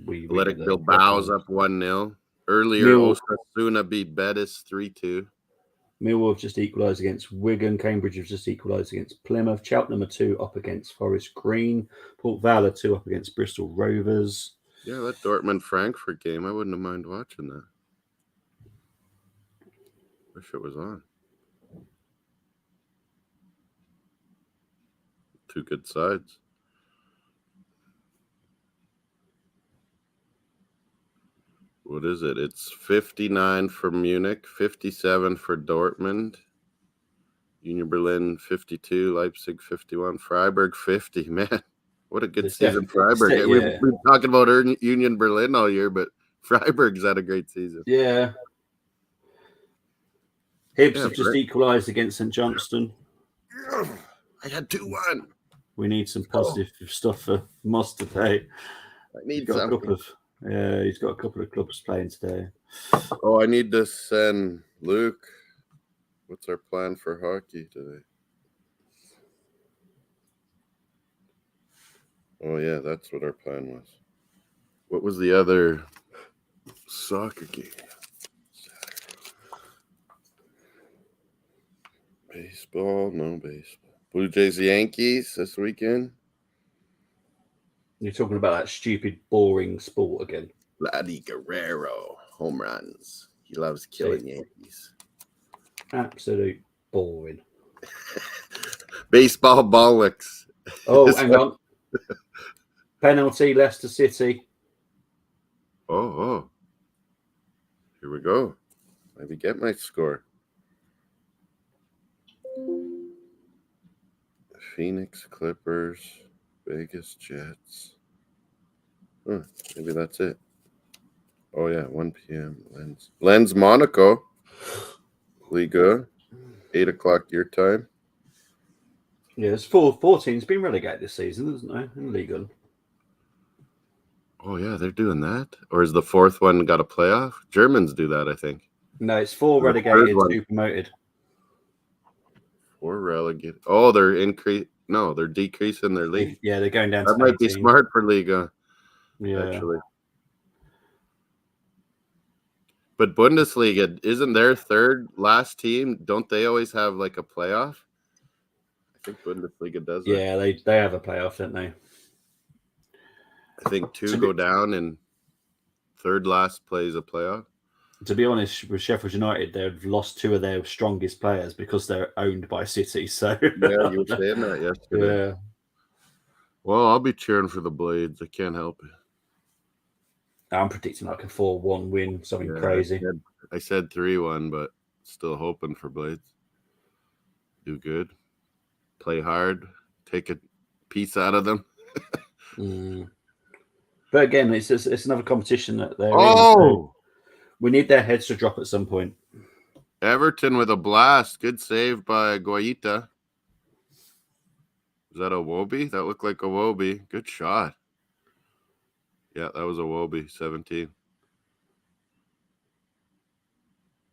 we Athletic Bilbao's up 1-0. Earlier, Osasuna beat Betis 3-2. Millwall have just equalised against Wigan. Cambridge have just equalised against Plymouth. Cheltenham are 2 up against Forest Green. Port Vale are 2 up against Bristol Rovers. Yeah, that Dortmund-Frankfurt game, I wouldn't have mind watching that. Wish it was on. Two good sides. What is it? It's 59 for Munich, 57 for Dortmund, Union Berlin 52, Leipzig 51, Freiburg 50. Man, what a good season Freiburg. Yeah. We've been talking about Union Berlin all year, but Freiburg's had a great season. Yeah. Hibs have just equalised against St Johnston. I had 2-1. We need some positive stuff for Moss today. I need something. Yeah, he's got a couple of clubs playing today. Oh, I need to send Luke. What's our plan for hockey today? Oh, yeah, that's what our plan was. What was the other soccer game? Baseball? No baseball. Blue Jays, Yankees this weekend. You're talking about that stupid, boring sport again. Vladdy Guerrero, home runs. He loves killing Yankees. Absolute boring. Baseball bollocks. Oh, hang on. Penalty, Leicester City. Oh. Here we go. Maybe get my score. Phoenix Clippers, Vegas Jets. Maybe that's it. Oh, yeah, 1 p.m. Lens Monaco. Liga. 8 o'clock your time. Yeah, there's four teams been relegated this season, isn't there, in Ligue 1? Oh, yeah, they're doing that? Or is the fourth one got a playoff? Germans do that, I think. No, it's 4 The relegated, third one. 2 promoted. 4 relegated. Oh, they're decreasing their league. Yeah, they're going down That to might 18. be smart for Liga, Yeah. actually. But Bundesliga, isn't their third last team? Don't they always have like a playoff? I think Bundesliga does that. Yeah, they have a playoff, don't they? I think 2 go down and third last plays a playoff. To be honest, with Sheffield United, they've lost 2 of their strongest players because they're owned by City. So Yeah, you were saying that yesterday. yeah. Well, I'll be cheering for the Blades. I can't help it. I'm predicting like a 4-1 win, something Yeah, crazy. I said 3-1, but still hoping for Blades. Do good. Play hard. Take a piece out of them. But again, it's another competition that they're in. Oh! We need their heads to drop at some point. Everton with a blast. Good save by Guaita. Is that a Wobie? That looked like a Wobie. Good shot. Yeah, that was a Wobie, 17.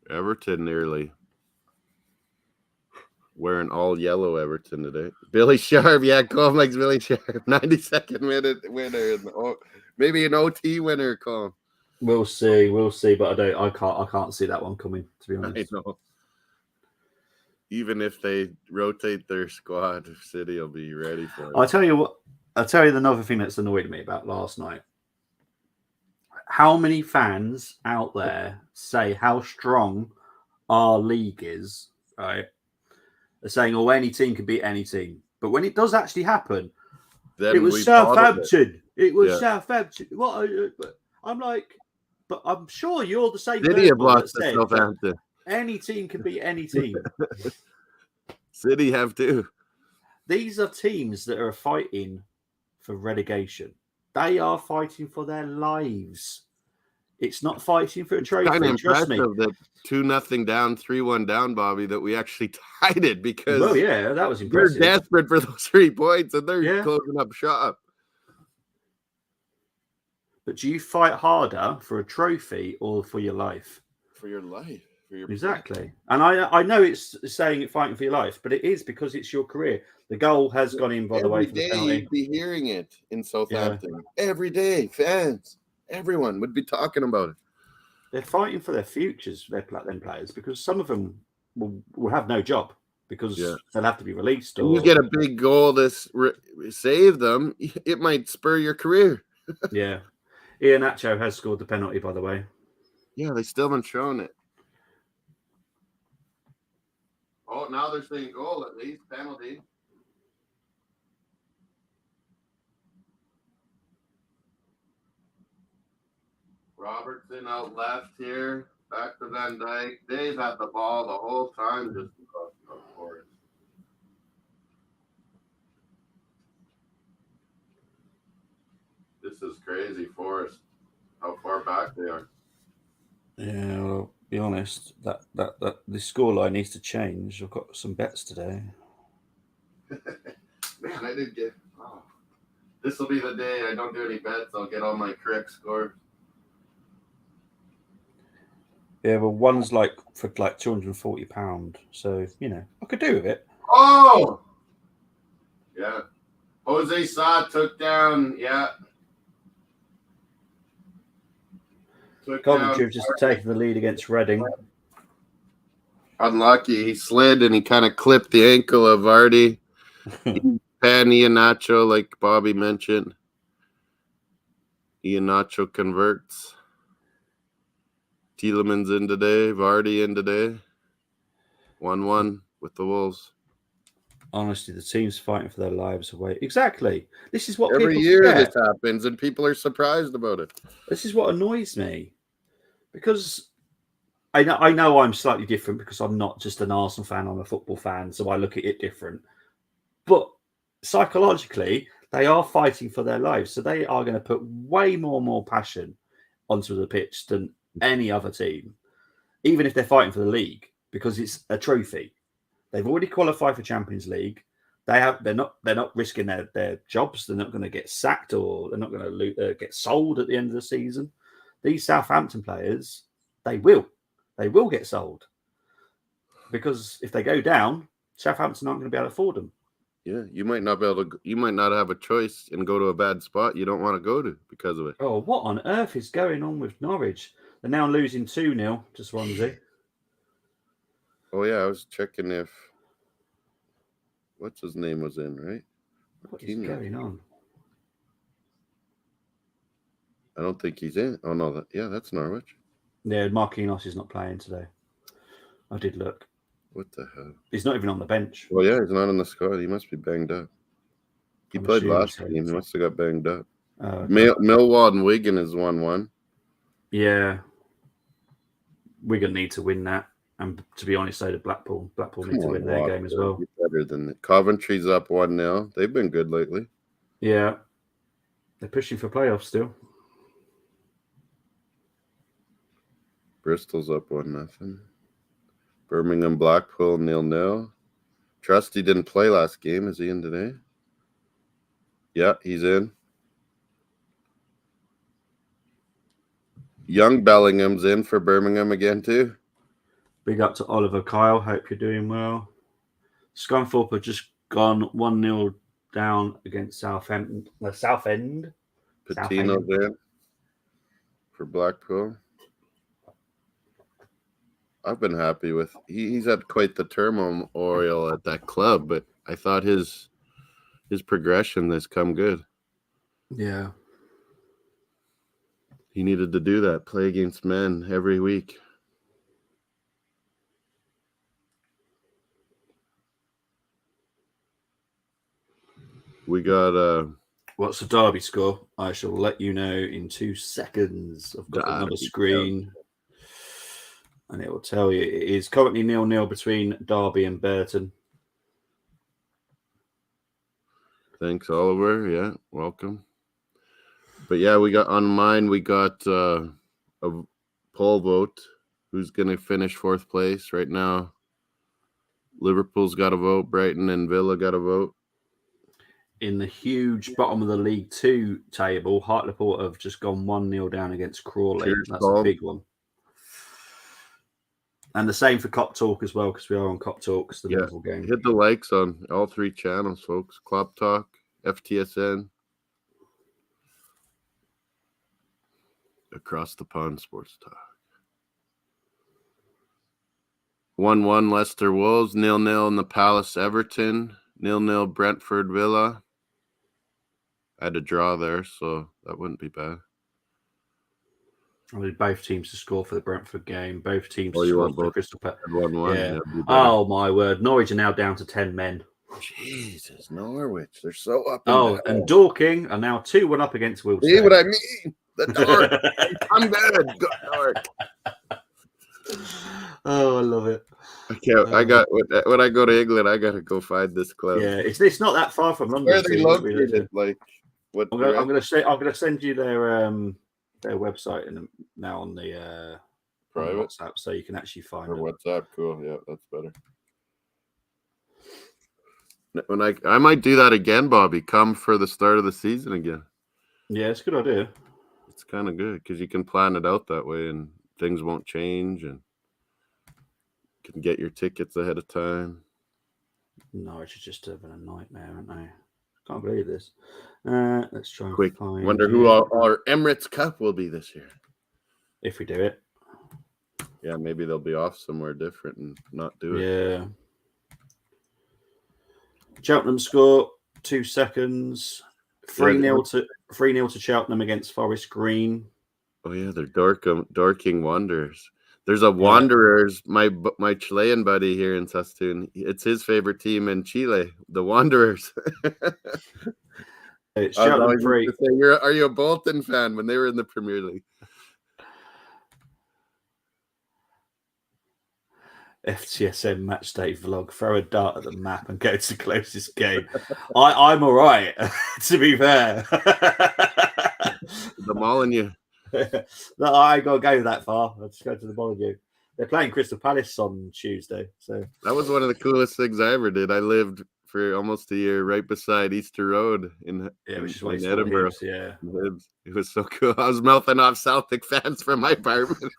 Everton nearly. Wearing all yellow Everton today. Billy Sharp, yeah, Colm likes Billy Sharp. 92nd minute winner. Maybe an OT winner, Colm. We'll see, but I can't see that one coming, to be honest. I know. Even if they rotate their squad, City will be ready for it. I'll tell you another thing that's annoyed me about last night. How many fans out there say how strong our league is, right? They're saying, oh, any team can beat any team. But when it does actually happen, Then it was we Southampton. It was Yeah. Southampton. What? I'm like, but I'm sure you're the same City have person lost that to said Southampton. any team can beat any team. City have too. These are teams that are fighting for relegation. They are fighting for their lives. It's not fighting for a trophy. Kind of Trust me. impressive that 2-0 down, 3-1 down, Bobby, that we actually tied it because Well, yeah, that was they're impressive. desperate for those 3 points and they're Yeah. closing up shop. But do you fight harder for a trophy or for your life? For your life. For your Exactly. And I know it's saying fighting for your life, but it is because it's your career. The goal has gone in, by the way, Every for the day penalty. you'd be hearing it in Southampton. Every day, fans, everyone would be talking about it. They're fighting for their futures, them players, because some of them will have no job because they'll have to be released. And you get a big goal to save them, it might spur your career. Yeah. Iheanacho has scored the penalty, by the way. Yeah, they still haven't shown it. Oh, now they're saying goal at least, penalty. Robertson out left here. Back to Van Dijk. They've had the ball the whole time just across the court. This is crazy, Forrest. How far back they are. Yeah, well, be honest, that the scoreline needs to change. I've got some bets today. Man, I did get. Oh, this will be the day I don't do any bets. I'll get all my correct scores. Yeah, well, one's like for like £240, so I could do with it. Oh, yeah. Jose Sa took down. Yeah. Coventry have just taken the lead against Reading. Unlucky. He slid and he kind of clipped the ankle of Vardy. Iheanacho, like Bobby mentioned. Iheanacho converts. Tielemans in today. Vardy in today. 1-1 with the Wolves. Honestly, the team's fighting for their lives away. Exactly. This is what every people year forget. this happens, and people are surprised about it. This is what annoys me, because I know I'm slightly different because I'm not just an Arsenal fan. I'm a football fan, so I look at it different. But psychologically, they are fighting for their lives, so they are going to put way more passion onto the pitch than any other team, even if they're fighting for the league, because it's a trophy. They've already qualified for Champions League. They're not risking their jobs. They're not going to get sacked or they're not going to get sold at the end of the season. These Southampton players, they will get sold because if they go down, Southampton aren't going to be able to afford them. Yeah, you might not be able to. You might not have a choice and go to a bad spot you don't want to go to because of it. Oh, what on earth is going on with Norwich? They're now losing 2-0 to Swansea. Oh yeah, I was checking if what's his name was in, right? What is going on? I don't think he's in. Oh no, that's Norwich. Yeah, Marquinhos is not playing today. I did look. What the hell? He's not even on the bench. Well, yeah, he's not on the squad. He must be banged up. He played last game. He must have got banged up. Okay. Millwall and Wigan is 1-1. Yeah. Wigan need to win that. And to be honest, so did Blackpool. Blackpool need to win their game as well. Better than that. Coventry's up 1-0. They've been good lately. Yeah. They're pushing for playoffs still. Bristol's up 1-0. Birmingham Blackpool 0-0. Trusty didn't play last game. Is he in today? Yeah, he's in. Young Bellingham's in for Birmingham again too. Big up to Oliver Kyle. Hope you're doing well. Scunthorpe have just gone 1-0 down against Southend. Patino's in for Blackpool. I've been happy with. He's had quite the turmoil at that club, but I thought his progression has come good. Yeah. He needed to do that. Play against men every week. We got What's the Derby score? I shall let you know in 2 seconds. I've got another screen. And it will tell you it is currently 0-0 between Derby and Burton. Thanks, Oliver. Yeah, welcome. But yeah, we got on mine. We got a poll vote. Who's going to finish 4th place right now? Liverpool's got a vote. Brighton and Villa got a vote. In the huge bottom of the League 2 table, Hartlepool have just gone 1-0 down against Crawley. Cheers, That's Paul. a big one. And the same for Cop Talk as well, because we are on Cop Talks, the Liverpool game. Hit the likes on all 3 channels, folks. Club Talk, FTSN, Across the Pond Sports Talk. 1-1 Leicester Wolves, 0-0 in the Palace Everton, 0-0 Brentford Villa. I had a draw there, so that wouldn't be bad. I need both teams to score for the Brentford game. Both teams Oh, to you score want for the both? Crystal Palace. 1-1. Yeah. That'd be better. Oh, my word. Norwich are now down to 10 men. Jesus, Norwich. They're so up and down. And Dorking are now 2-1 up against Wilson. See what I mean? The Dork. I'm good. Good Dork. Oh, I love it. I got when I go to England, I gotta go find this club. Yeah, it's not that far from London. Where are they located? Like what? I'm gonna send you their website now on the private WhatsApp, so you can actually find or them. WhatsApp. Cool. Yeah, that's better. When I might do that again, Bobby. Come for the start of the season again. Yeah, it's a good idea. It's kind of good because you can plan it out that way, and things won't change, and you can get your tickets ahead of time. Norwich is just having a nightmare, aren't they? Can't believe this. Let's try and Quick. find. Wonder who our Emirates Cup will be this year. If we do it. Yeah, maybe they'll be off somewhere different and not do it. Yeah. Cheltenham score 2 seconds. 3-0 to Cheltenham against Forest Green. Oh yeah, they're Dorking Wanderers. There's a Wanderers, my Chilean buddy here in Saskatoon. It's his favorite team in Chile, the Wanderers. It's Cheltenham 3. Are you a Bolton fan when they were in the Premier League? FTSM matchday vlog. Throw a dart at the map and go to the closest game. I'm all right, to be fair. The Molyneux. No, I ain't got to go that far. I'll just go to the Molyneux. They're playing Crystal Palace on Tuesday. So That was one of the coolest things I ever did. I lived for almost a year right beside Easter Road in which is why in it's Edinburgh. Hibs, yeah. Hibs. It was so cool. I was mouthing off Celtic fans from my apartment.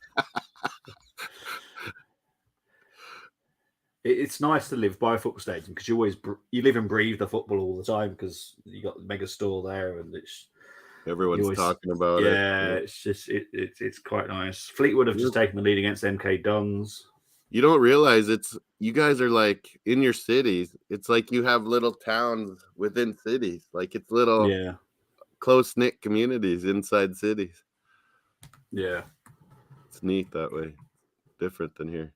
It's nice to live by a football stadium because you live and breathe the football all the time because you got the mega store there and Everyone's talking about it. it. Yeah, it's just it's quite nice. Fleetwood have just taken the lead against MK Dons. You don't realize you guys are like in your cities. It's like you have little towns within cities. Like it's little close-knit communities inside cities. Yeah. It's neat that way. Different than here.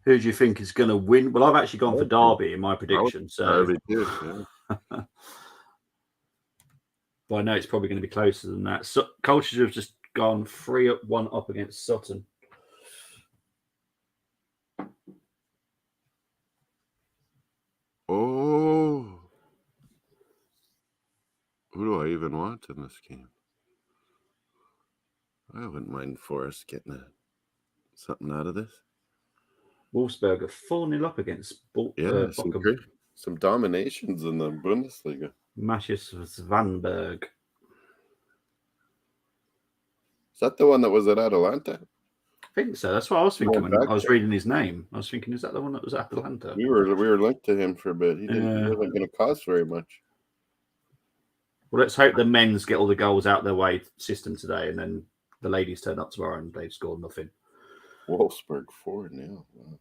Who do you think is going to win? Well, I've actually gone for Derby in my prediction. Derby too, yeah. But I know it's probably going to be closer than that. So, Colchester have just gone 3-1 up against Sutton. Oh. Who do I even want in this game? I wouldn't mind Forest getting something out of this. Wolfsburg are 4-0 up against Bochum. Some dominations in the Bundesliga. Matthias Svanberg. Is that the one that was at Atalanta? I think so. That's what I was thinking when I was reading his name. I was thinking, is that the one that was at Atalanta? We were linked to him for a bit. He wasn't going to cost very much. Well, let's hope the men's get all the goals out their way system today, and then the ladies turn up tomorrow and they've scored nothing. Wolfsburg 4-0. Wow.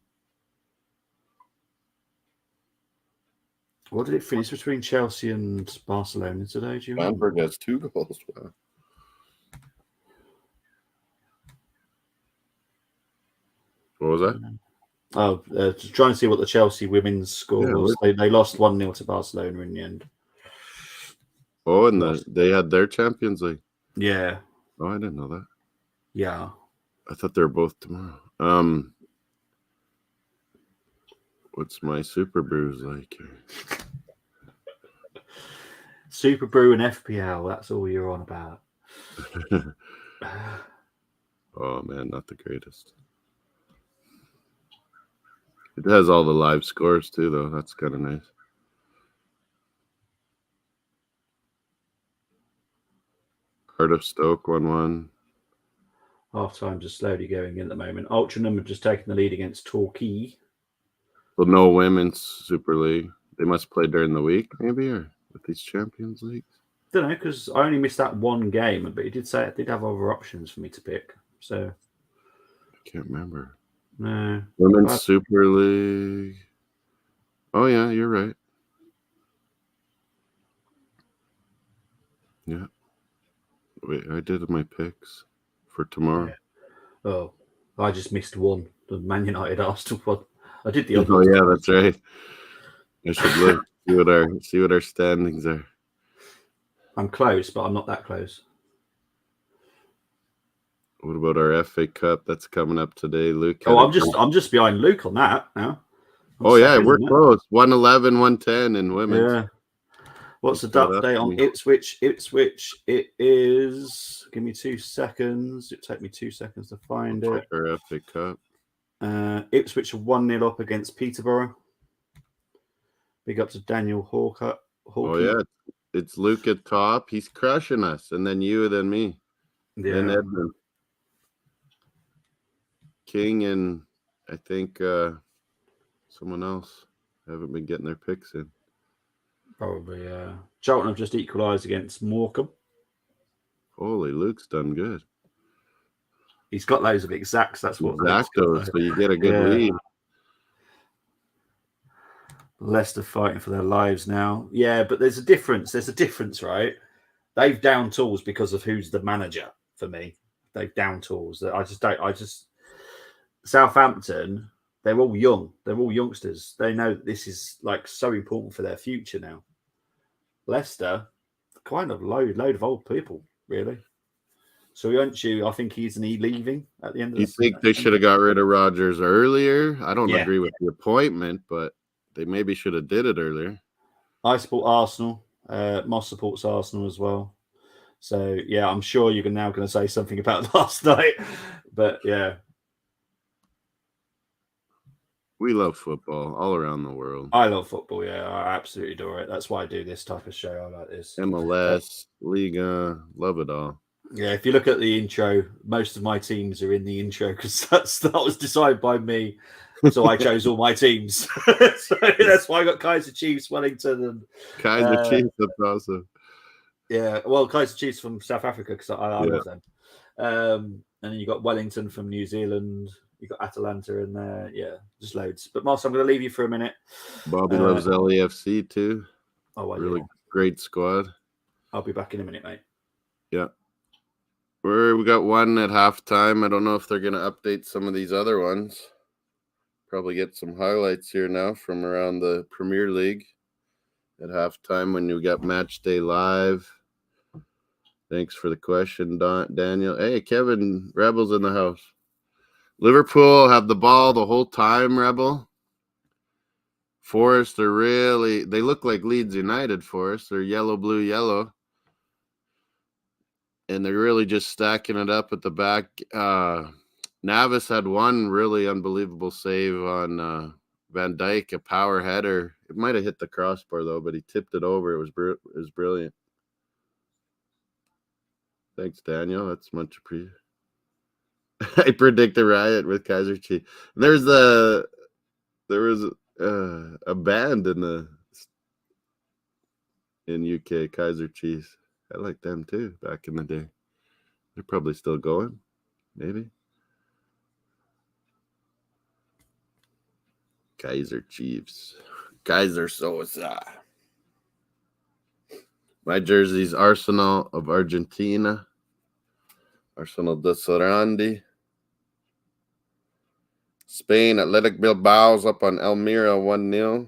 What did it finish between Chelsea and Barcelona today? Do you remember? Bamberg has 2 goals. Wow. What was that? Trying to see what the Chelsea women's score was. They lost 1-0 to Barcelona in the end. Oh, and they had their Champions League. Yeah. Oh, I didn't know that. Yeah. I thought they were both tomorrow. What's my Super Brews like here? Super Brew and FPL, that's all you're on about. Oh, man, not the greatest. It has all the live scores, too, though. That's kind of nice. Cardiff Stoke 1-1. Half time just slowly going in at the moment. Ultranum have just taken the lead against Torquay. Well, no women's Super League. They must play during the week, maybe, or with these Champions Leagues. I don't know, because I only missed that one game, but he did say it did have other options for me to pick. So I can't remember. No. Women's Super League. Oh, yeah, you're right. Yeah. Wait, I did my picks for tomorrow. Yeah. Oh, I just missed one. The Man United Arsenal one. I did the other. Oh, yeah, that's right. I should look, see what our standings are. I'm close, but I'm not that close. What about our FA Cup that's coming up today, Luke? Oh, I'm just behind Luke on that now. We're close. 111, 110 in women's. Yeah. What's the update on Ipswich? Ipswich, it is. Give me 2 seconds. It take me 2 seconds to find it. Our FA Cup. Ipswich are 1-0 up against Peterborough. Big up to Daniel Hawker. Oh yeah, it's Luke at top. He's crushing us, and then you, then me, then Edmund, King, and I think someone else haven't been getting their picks in. Probably. Charlton have just equalised against Morecambe. Holy, Luke's done good. He's got loads of exacts. That's what exactos. So you get a good lead. Leicester fighting for their lives now. Yeah, but there's a difference. There's a difference, right? They've down tools because of who's the manager. For me, they've down tools. Southampton. They're all young. They're all youngsters. They know this is like so important for their future now. Leicester, kind of load of old people, really. So I think he's leaving at the end of the season. You think they should have got rid of Rodgers earlier? I don't agree with the appointment, but they maybe should have did it earlier. I support Arsenal. Moss supports Arsenal as well. So yeah, I'm sure you're now going to say something about last night, but yeah, We love football all around the world. I love football. Yeah, I absolutely adore it. That's why I do this type of show. I like this. MLS, Liga, love it all. Yeah, if you look at the intro, most of my teams are in the intro because that was decided by me. So I chose all my teams. So that's why I got Kaiser Chiefs, Wellington, and Kaiser Chiefs. That's awesome. Yeah, well, Kaiser Chiefs from South Africa because I love them. And then you got Wellington from New Zealand. You got Atalanta in there. Yeah, just loads. But Marcel, I'm going to leave you for a minute. Bobby loves LAFC too. Oh, well, really great squad. I'll be back in a minute, mate. Yeah. We got one at halftime. I don't know if they're going to update some of these other ones. Probably get some highlights here now from around the Premier League at halftime when you got Match Day Live. Thanks for the question, Daniel. Hey, Kevin, Rebel's in the house. Liverpool have the ball the whole time, Rebel. Forest they look like Leeds United, Forest. They're yellow, blue, yellow. And they're really just stacking it up at the back. Navas had one really unbelievable save on Van Dijk, a power header. It might have hit the crossbar, though, but he tipped it over. It was brilliant. Thanks, Daniel. That's much appreciated. I predict a riot with Kaiser Chiefs. There was a band in UK, Kaiser Chiefs. I like them too back in the day. They're probably still going, maybe. Kaiser Chiefs. Kaiser Sosa. My jersey's Arsenal of Argentina. Arsenal de Sarandi. Spain, Athletic Bilbao's up on Elmira 1-0.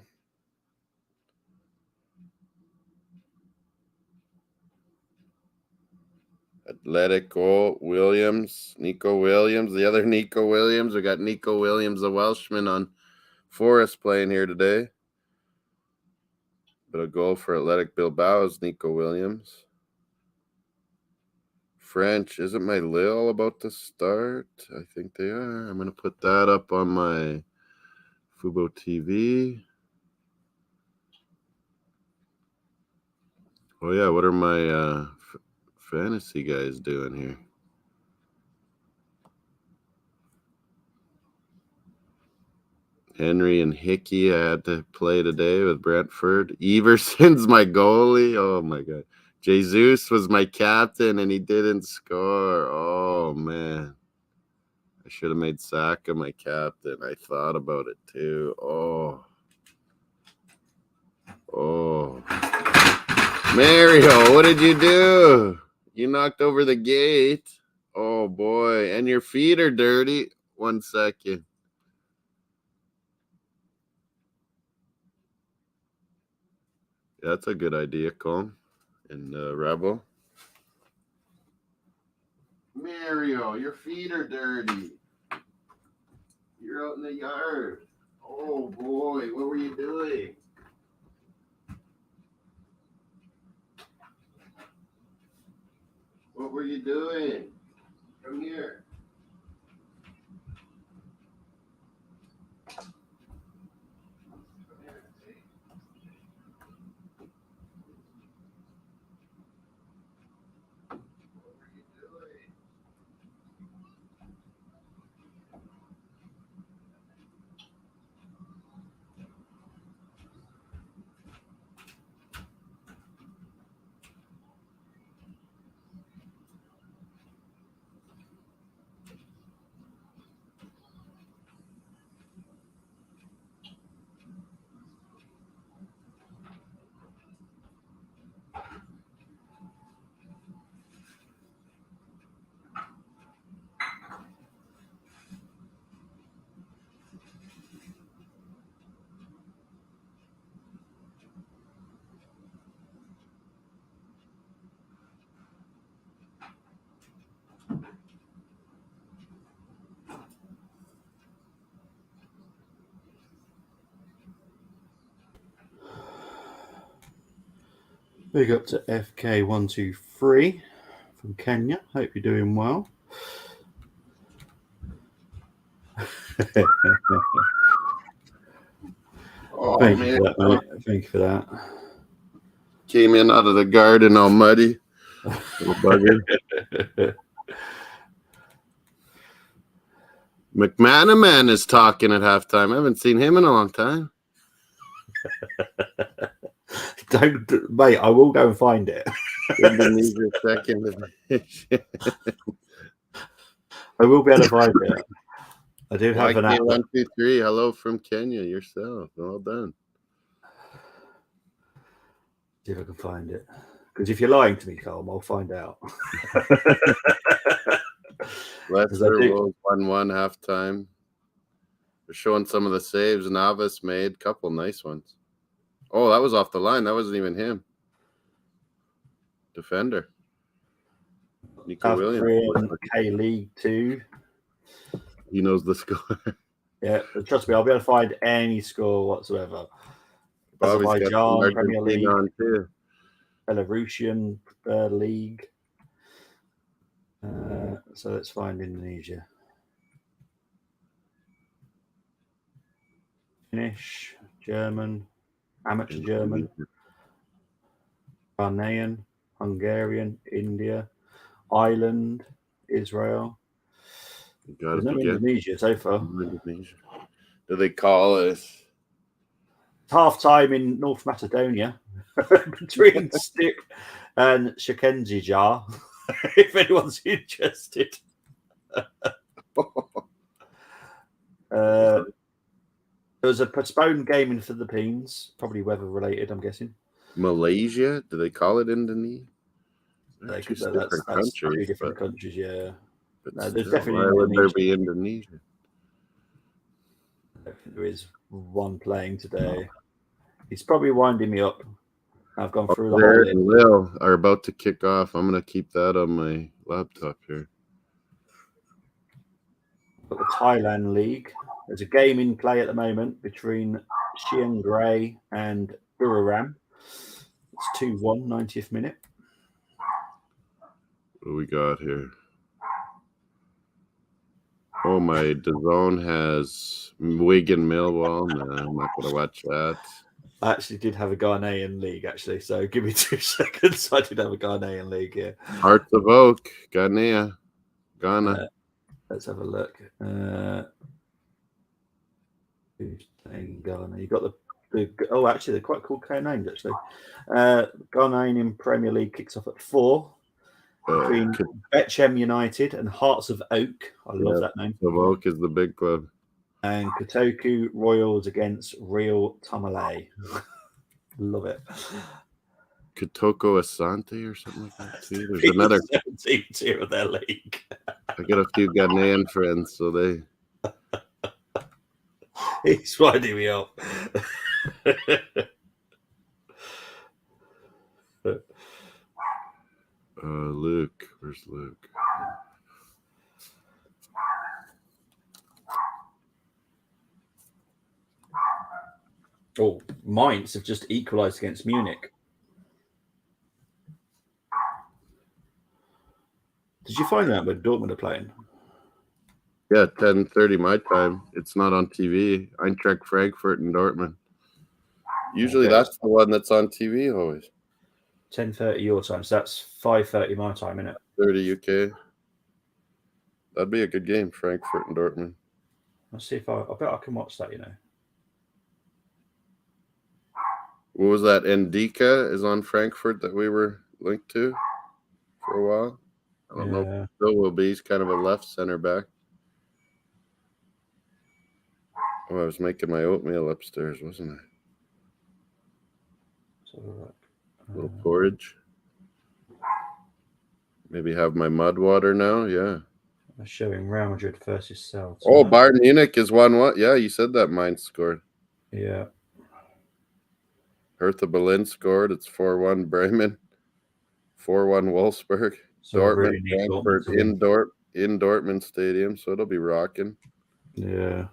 Atletico Williams, Nico Williams, the other Nico Williams. We got Nico Williams, the Welshman, on Forest playing here today. But a goal for Athletic Bilbao is Nico Williams. French, isn't my Lille about to start? I think they are. I'm going to put that up on my Fubo TV. Oh, yeah. What are my fantasy guys doing here? Henry and Hickey, I had to play today with Brentford. Everson's my goalie. Oh, my God. Jesus was my captain, and he didn't score. Oh, man. I should have made Saka my captain. I thought about it, too. Oh. Mario, what did you do? You knocked over the gate. Oh, boy. And your feet are dirty. 1 second. Yeah, that's a good idea, Colm and Rebel. Mario, your feet are dirty. You're out in the yard. Oh, boy. What were you doing? What were you doing? Come here. Big up to FK123. from Kenya. Hope you're doing well. Oh, Thank man. you for that, mate. Thank you for that. Came in out of the garden all muddy. Little bugger. McManaman is talking at halftime. I haven't seen him in a long time. Don't, mate. I will go and find it. Indonesia second division. I will be able to find it. I do have an app. YK123. Hello from Kenya. Yourself. Well done. See if I can find it. Because if you're lying to me, Colm, I'll find out. Leicester Wolves 1-1 halftime. They're showing some of the saves Navas made. Couple nice ones. Oh, that was off the line. That wasn't even him. Defender. Nico South Williams. Korean K-League 2. He knows the score. Yeah, trust me, I'll be able to find any score whatsoever. Bobby's got Azerbaijan Premier League, on too. Belarusian League. So let's find Indonesia. Finnish, German, amateur German, Ghanaian, Hungarian, India, Ireland, Israel. Got There's it no again. Indonesia so far. Indonesia. Do they call it? Half time in North Macedonia between Stick and Shakenzija, if anyone's interested. There was a postponed game in Philippines, probably weather related, I'm guessing. Malaysia? Do they call it Indonesia? That's Two two different countries, yeah. But No, there's still, definitely why would there Indonesia. be Indonesia? I think there is one playing today. He's probably winding me up. I've gone through the There whole and Will are about to kick off. I'm going to keep that on my laptop here. the Thailand League. There's a game in play at the moment between Chiang Rai and Buriram. It's 2-1, 90th minute. What do we got here? Oh, my DAZN has Wigan Millwall. No, I'm not going to watch that. I actually did have a Ghanaian league, actually. So give me 2 seconds. I did have a Ghanaian league here. Hearts of Oak, Ghana. Let's have a look. Who's playing Ghana? You got the actually they're quite cool names actually. Ghanaian Premier League kicks off at 4 between Bechem United and Hearts of Oak. I love that name. Hearts of Oak is the big club. And Kotoku Royals against Real Tamale. Love it. Kotoko Asante or something like that too. There's another 17 of their league. I got a few Ghanaian friends, so they. He's winding me up. Luke, where's Luke? Oh, Mainz have just equalised against Munich. Did you find that when Dortmund are playing? Yeah, 10:30 my time. It's not on TV. Eintracht Frankfurt and Dortmund. Usually that's the one that's on TV always. 10:30 your time, so that's 5:30 my time, isn't it? 30 UK. That'd be a good game, Frankfurt and Dortmund. Let's see if I bet I can watch that, you know. What was that? Ndika is on Frankfurt that we were linked to for a while. I don't know if he still will be. He's kind of a left center back. Oh, I was making my oatmeal upstairs, wasn't I? A little porridge. Maybe have my mud water now. Yeah. They're showing Real Madrid versus Celtic. Oh, Bayern Munich is 1-1. Yeah, you said that Mainz scored. Yeah. Hertha Berlin scored. It's 4-1 Bremen. 4-1 Wolfsburg. So Dortmund, Frankfurt in Dortmund Stadium. So it'll be rocking. Yeah.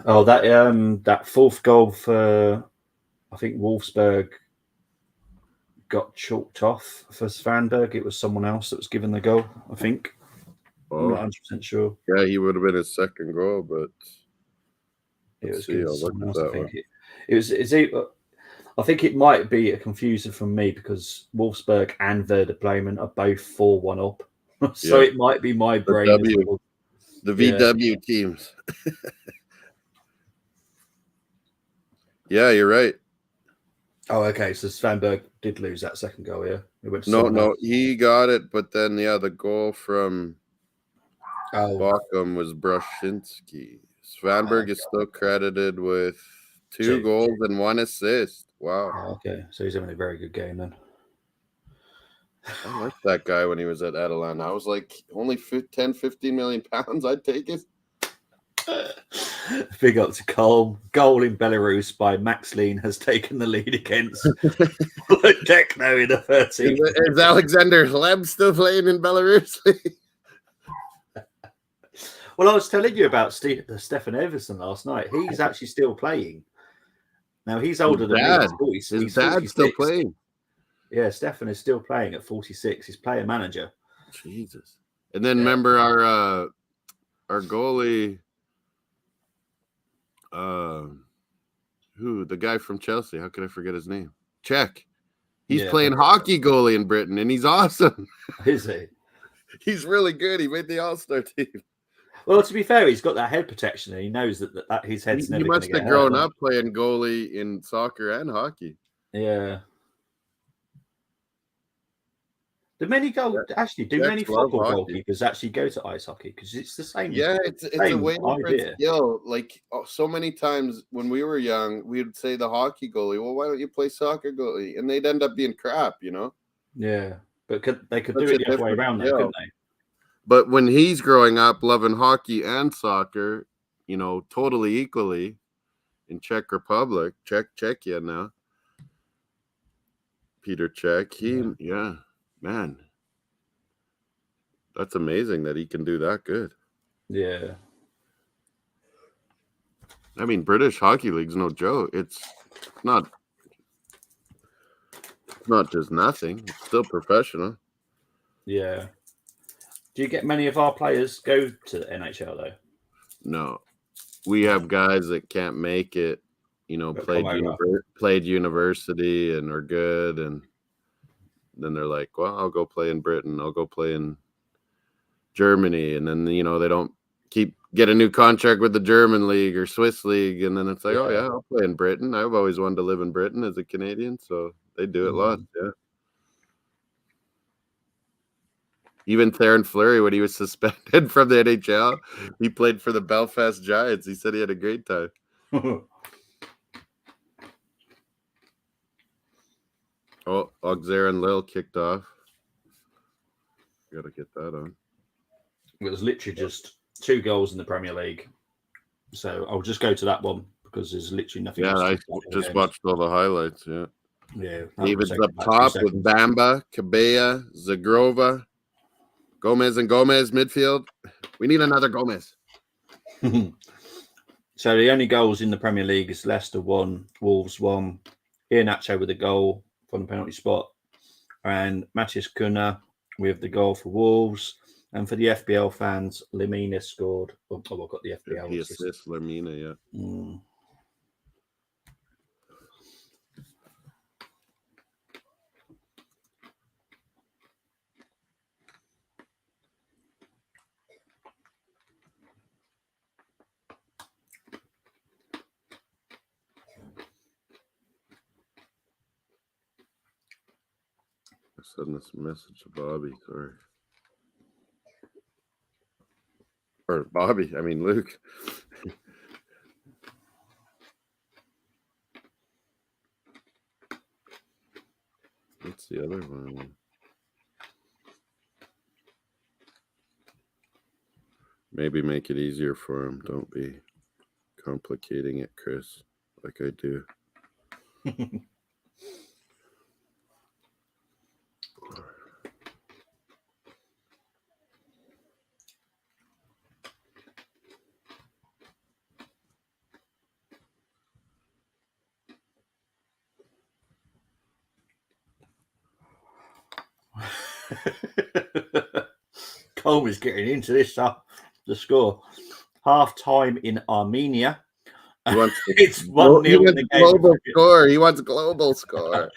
Oh, that fourth goal for, I think, Wolfsburg got chalked off for Svanberg. It was someone else that was given the goal, I think. I'm not Oh, 100% sure. yeah, he would have been his second goal, but It was let's see. given to I'll look someone at else. I that think one. I think it might be a confuser from me because Wolfsburg and Werder Bremen are both 4-1 up. So Yeah. it might be my The brain as W, well. the Yeah. VW teams. Yeah, you're right. Oh, okay. So Svanberg did lose that second goal, yeah? It went to No, someone else. he got it, but then the goal from Oh, Bochum was Brushinski. Svanberg is still credited with 2 Two. goals and 1 assist. Wow. Oh, okay. So he's having a very good game then. I liked that guy when he was at Atalanta. I was like, only 10, 15 million pounds. I'd take it. Big up to Cole. Goal in Belarus by Max Lean has taken the lead against Techno in the 13th. Is Alexander Hleb still playing in Belarus? Well, I was telling you about Stefan Everson last night. He's actually still playing. Now, he's older than me. His dad's still playing. Yeah, Stefan is still playing at 46. He's player manager. Jesus. And then remember our goalie, the guy from Chelsea. How could I forget his name? Czech. He's playing hockey goalie in Britain, and he's awesome. Is he? He's really good. He made the All-Star team. Well, to be fair, he's got that head protection, and he knows that his head's never going to get hurt. He must have grown up playing goalie in soccer and hockey. Yeah. Do many football goalkeepers actually go to ice hockey? Because it's the same. Yeah, it's a way different skill. Like so many times when we were young, we would say the hockey goalie, well, why don't you play soccer goalie? And they'd end up being crap, you know? Yeah, but they could do it the other way around, though, couldn't they? But when he's growing up loving hockey and soccer, you know, totally equally in Czech Republic, Czechia now, Peter Cech, man, that's amazing that he can do that good. Yeah. I mean, British Hockey League's no joke. It's not just nothing. It's still professional. Yeah. Do you get many of our players go to the NHL, though? No. We have guys that can't make it, you know, played university and are good, and then they're like, well, I'll go play in Britain. I'll go play in Germany. And then, you know, they don't get a new contract with the German league or Swiss league. And then it's like, oh, yeah, I'll play in Britain. I've always wanted to live in Britain as a Canadian. So they do it lots, yeah. Even Theron Fleury, when he was suspended from the NHL, he played for the Belfast Giants. He said he had a great time. Oh, Auxerre and Lille kicked off. Got to get that on. It was literally just 2 goals in the Premier League. So I'll just go to that one because there's literally nothing else. Yeah, I just watched all the highlights, yeah. Yeah. David's up top with Bamba, Cabella, Zagrova, Gomez midfield. We need another Gomez. So the only goals in the Premier League is Leicester 1, Wolves 1, Iheanacho with a goal from the penalty spot, and Matthias Cunha with the goal for Wolves. And for the FBL fans, Lemina scored. Oh, I've got the FBL. He assists Lemina, yeah. Mm. I sent this message to Bobby, sorry. Or Bobby, I mean Luke. What's the other one? Maybe make it easier for him. Don't be complicating it, Chris, like I do. Coleman's getting into this. The score. Half time in Armenia. He wants It's 1-0 in the game. Global score. He wants global score.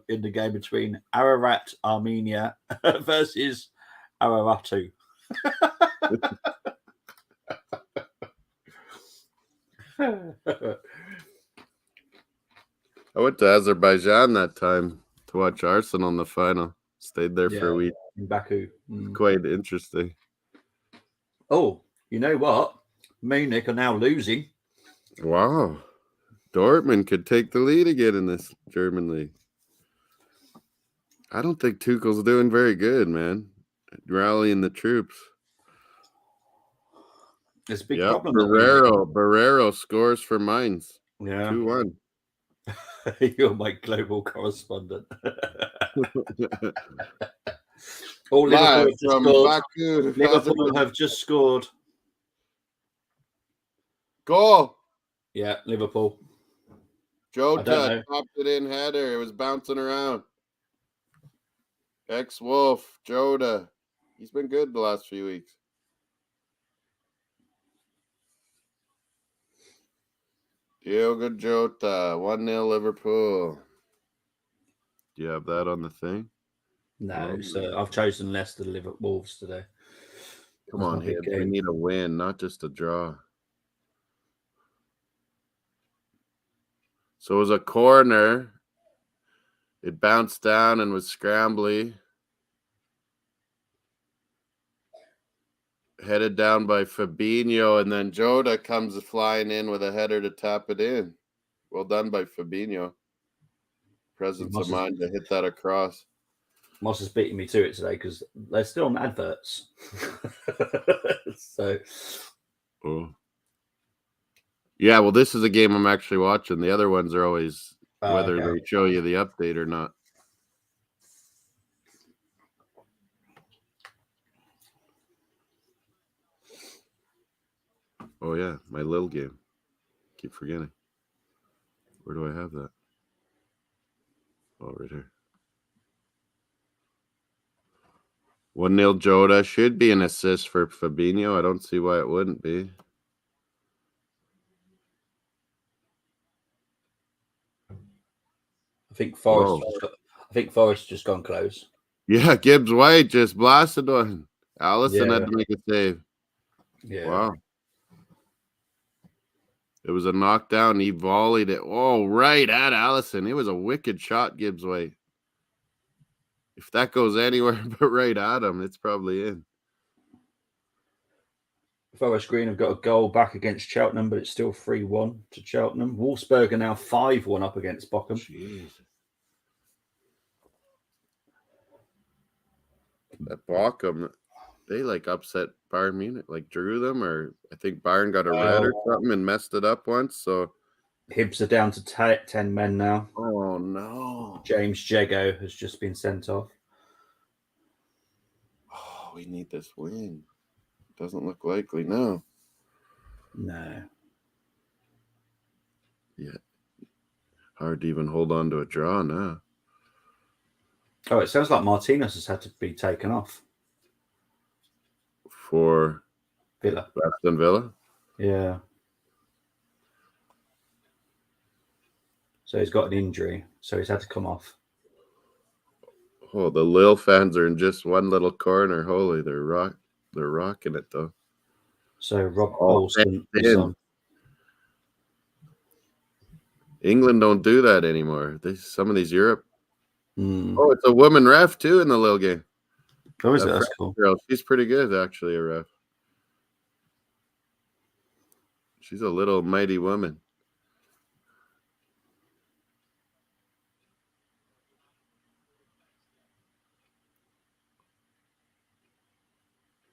In the game between Ararat, Armenia versus Araratu. I went to Azerbaijan that time to watch Arsenal in the final. Stayed there for a week. In Baku. Quite interesting. Oh, you know what? Munich are now losing. Wow. Dortmund could take the lead again in this German league. I don't think Tuchel's doing very good, man. Rallying the troops. It's a big problem. Barrero scores for Mainz. Yeah. 2-1. You're my global correspondent. Liverpool have just scored. Goal. Yeah, Liverpool. Jota popped it in header. It was bouncing around. Ex-Wolf, Jota. He's been good the last few weeks. Diogo Jota, 1-0 Liverpool. Do you have that on the thing? No, so I've chosen Leicester Wolves today. Come on, Hibs. We need a win, not just a draw. So it was a corner. It bounced down and was scrambly. Headed down by Fabinho, and then Jota comes flying in with a header to tap it in. Well done by Fabinho. Presence of mind to hit that across. Moss is beating me to it today because they're still on adverts. So, yeah, well, this is a game I'm actually watching. The other ones are always whether they show you the update or not. Oh, yeah, my Lille game. Keep forgetting. Where do I have that? Oh, right here. 1-0 Jota. Should be an assist for Fabinho. I don't see why it wouldn't be. I think Forest just gone close. Yeah, Gibbs White just blasted one. Allison had to make a save. Yeah. Wow. It was a knockdown. He volleyed it. Oh, right at Allison. It was a wicked shot, Gibbs White. If that goes anywhere but right at him, it's probably in. Forest Green have got a goal back against Cheltenham, but it's still 3-1 to Cheltenham. Wolfsburg are now 5-1 up against Bochum. Jeez. That Bochum, they upset Bayern Munich, drew them, or I think Bayern got a red or something and messed it up once. So Hibs are down to 10 men now. Oh no! James Jago has just been sent off. Oh, we need this win. Doesn't look likely now. No. Yeah. Hard to even hold on to a draw now. Oh, it sounds like Martinez has had to be taken off. For Villa. Aston Villa? Yeah. So he's got an injury, so he's had to come off. Oh, the Lille fans are in just one little corner. Holy, they're rocking it though. So Rob Olsen is on. England don't do that anymore. Some of these Europe. Oh, it's a woman ref too in the Lille game. Oh, is it? That's cool. Girl, she's pretty good actually, a ref. She's a little mighty woman.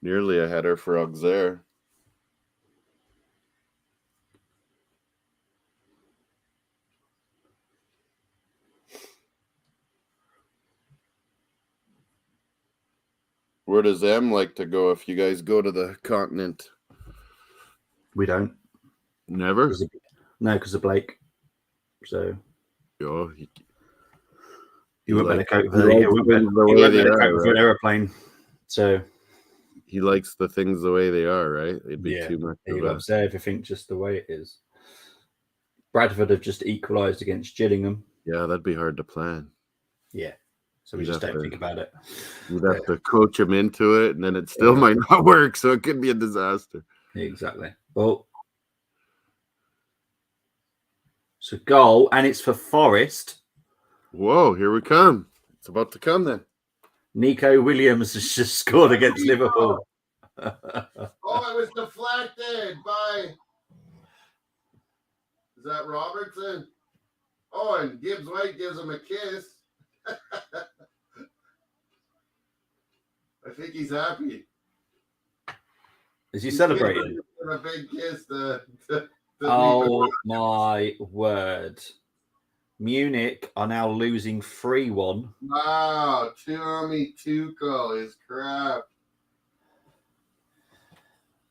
Nearly a header for Auxerre. Where does M like to go if you guys go to the continent? We don't. Never? No, because of Blake. So. Oh, He won't better cope with He likes things the way they are, with an aeroplane. So he likes the things the way they are, right? It'd be too much. He loves everything just the way it is. Bradford have just equalised against Gillingham. Yeah, that'd be hard to plan. Yeah. So we just don't think about it. You'd have to coach him into it, and then it still might not work. So it could be a disaster. Exactly. Well, it's a goal, and it's for Forest. Whoa, here we come. It's about to come then. Nico Williams has just scored against Liverpool. Oh, it was deflected by... Is that Robertson? Oh, and Gibbs White gives him a kiss. I think he's happy. Is he celebrating? A big kiss to oh my word. Munich are now losing 3-1. Wow, Tuomi Tuchel is crap.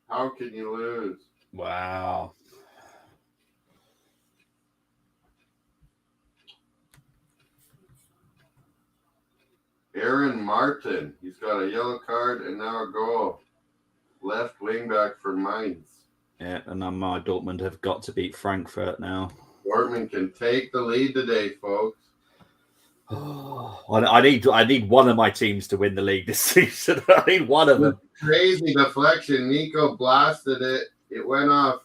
How can you lose? Wow. Aaron Martin, he's got a yellow card and now a goal. Left wing back for Mainz. Yeah, and then my Dortmund have got to beat Frankfurt now. Dortmund can take the lead today, folks. I need one of my teams to win the league this season. I need one of them. Crazy deflection. Nico blasted it. It went off.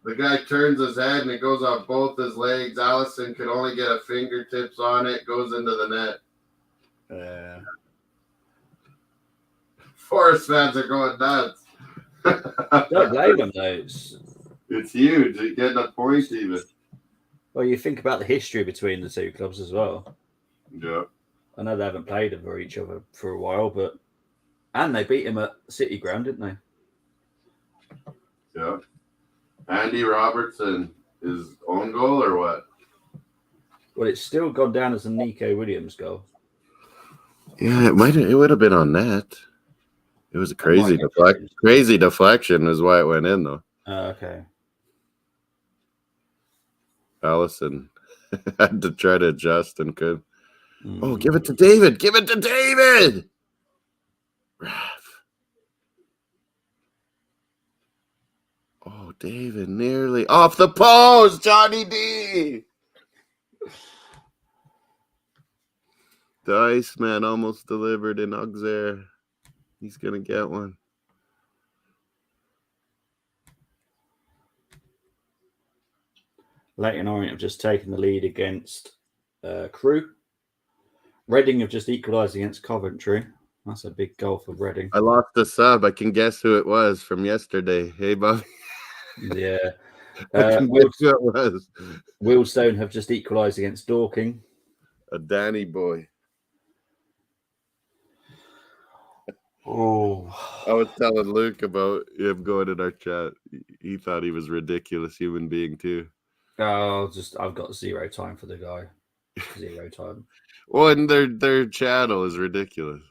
The guy turns his head and it goes off both his legs. Allison could only get a fingertips on it. Goes into the net. Forest fans are going nuts. Don't blame them, though. It's huge. You're getting a point even. Well, you think about the history between the two clubs as well. Yeah. I know they haven't played over each other for a while, and they beat him at City Ground, didn't they? Yeah. Andy Robertson is own goal or what? Well, it's still gone down as a Nico Williams goal. Yeah, it would have been on net. It was a crazy deflection is why it went in though. Okay. Allison had to try to adjust and could. Oh, give it to David. Give it to David. Oh, David nearly off the post. Johnny D. The Iceman almost delivered in Auxerre. He's going to get one. Leyton Orient have just taken the lead against Crewe. Reading have just equalised against Coventry. That's a big goal for Reading. I lost a sub. I can guess who it was from yesterday. Hey, Bobby. Yeah. I can guess who it was. Wealdstone have just equalised against Dorking. A Danny boy. Oh. I was telling Luke about him going in our chat. He thought he was a ridiculous human being too. I've got zero time for the guy. Zero time. Well, and their channel is ridiculous.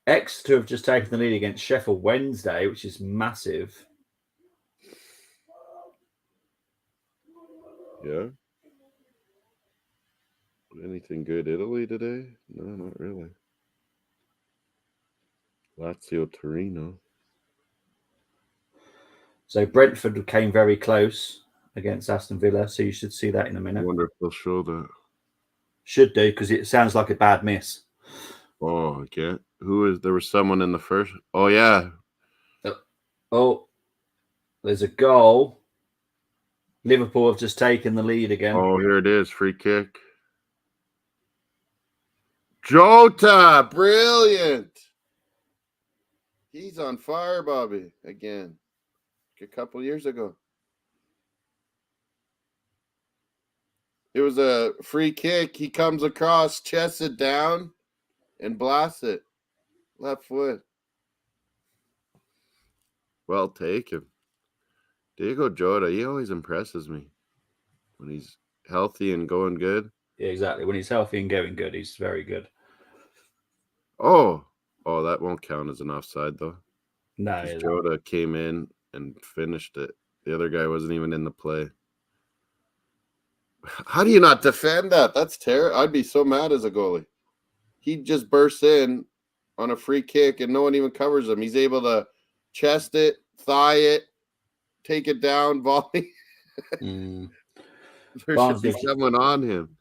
Exeter have just taken the lead against Sheffield Wednesday, which is massive. Yeah. Anything good Italy today? No, not really. Lazio Torino. So Brentford came very close against Aston Villa, so you should see that in a minute. I wonder if they'll show that. Should do, because it sounds like a bad miss. Oh, okay. There was someone in the first. Oh, yeah. Oh, there's a goal. Liverpool have just taken the lead again. Oh, here it is. Free kick. Jota, brilliant. He's on fire, Bobby, again. A couple years ago. It was a free kick. He comes across, chests it down, and blasts it. Left foot. Well taken. Diego Jota, he always impresses me when he's healthy and going good. Yeah, exactly. When he's healthy and going good, he's very good. Oh, that won't count as an offside, though. No. Jota came in and finished it. The other guy wasn't even in the play. How do you not defend that? That's terrible. I'd be so mad as a goalie. He just bursts in on a free kick and no one even covers him. He's able to chest it, thigh it, take it down, volley. Mm. There should be someone on him.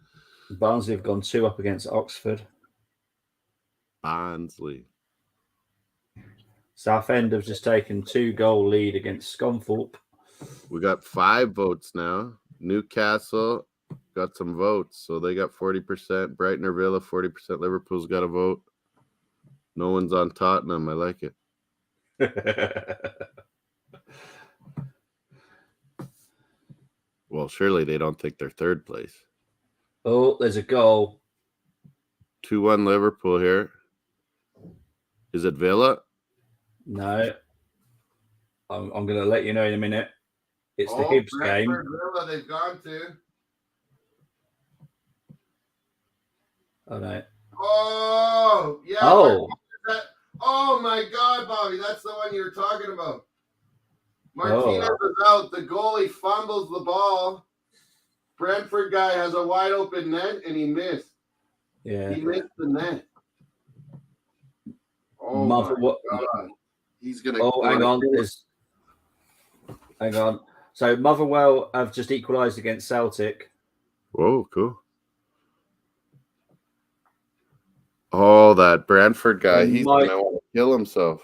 Barnsley have gone 2 up against Oxford. Barnsley. Southend have just taken 2-goal lead against Scunthorpe. We got 5 votes now. Newcastle got some votes, so they got 40%. Brighton or Villa, 40%. Liverpool's got a vote. No one's on Tottenham. I like it. Well, surely they don't think they're third place. Oh, there's a goal. 2-1 Liverpool here. Is it Villa? No. I'm going to let you know in a minute. It's the Hibs game. Villa, they've gone to. Oh, no. Oh, yeah. Oh. Oh, my God, Bobby. That's the one you're talking about. Martinez is out. The goalie fumbles the ball. Brentford guy has a wide open net, and he missed. Yeah. He missed the net. Oh, my God. He's going to... Oh, hang on. Hang on. So Motherwell have just equalised against Celtic. Whoa, cool. Oh, that Brentford guy. He's going to want to kill himself.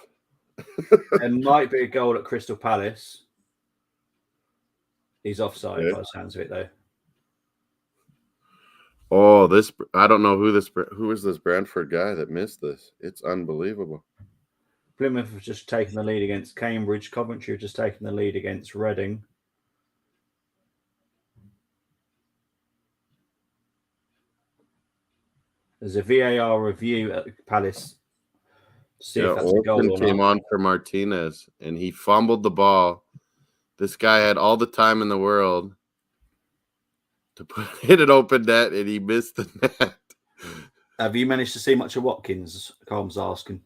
There might be a goal at Crystal Palace. He's offside by the sounds of it, though. Oh, this... I don't know who is this Brentford guy that missed this. It's unbelievable. Plymouth have just taken the lead against Cambridge. Coventry have just taken the lead against Reading. There's a VAR review at Palace. See if that's a goal or not. Came on for Martinez, and he fumbled the ball. This guy had all the time in the world to hit an open net, and he missed the net. Have you managed to see much of Watkins? Colm's asking.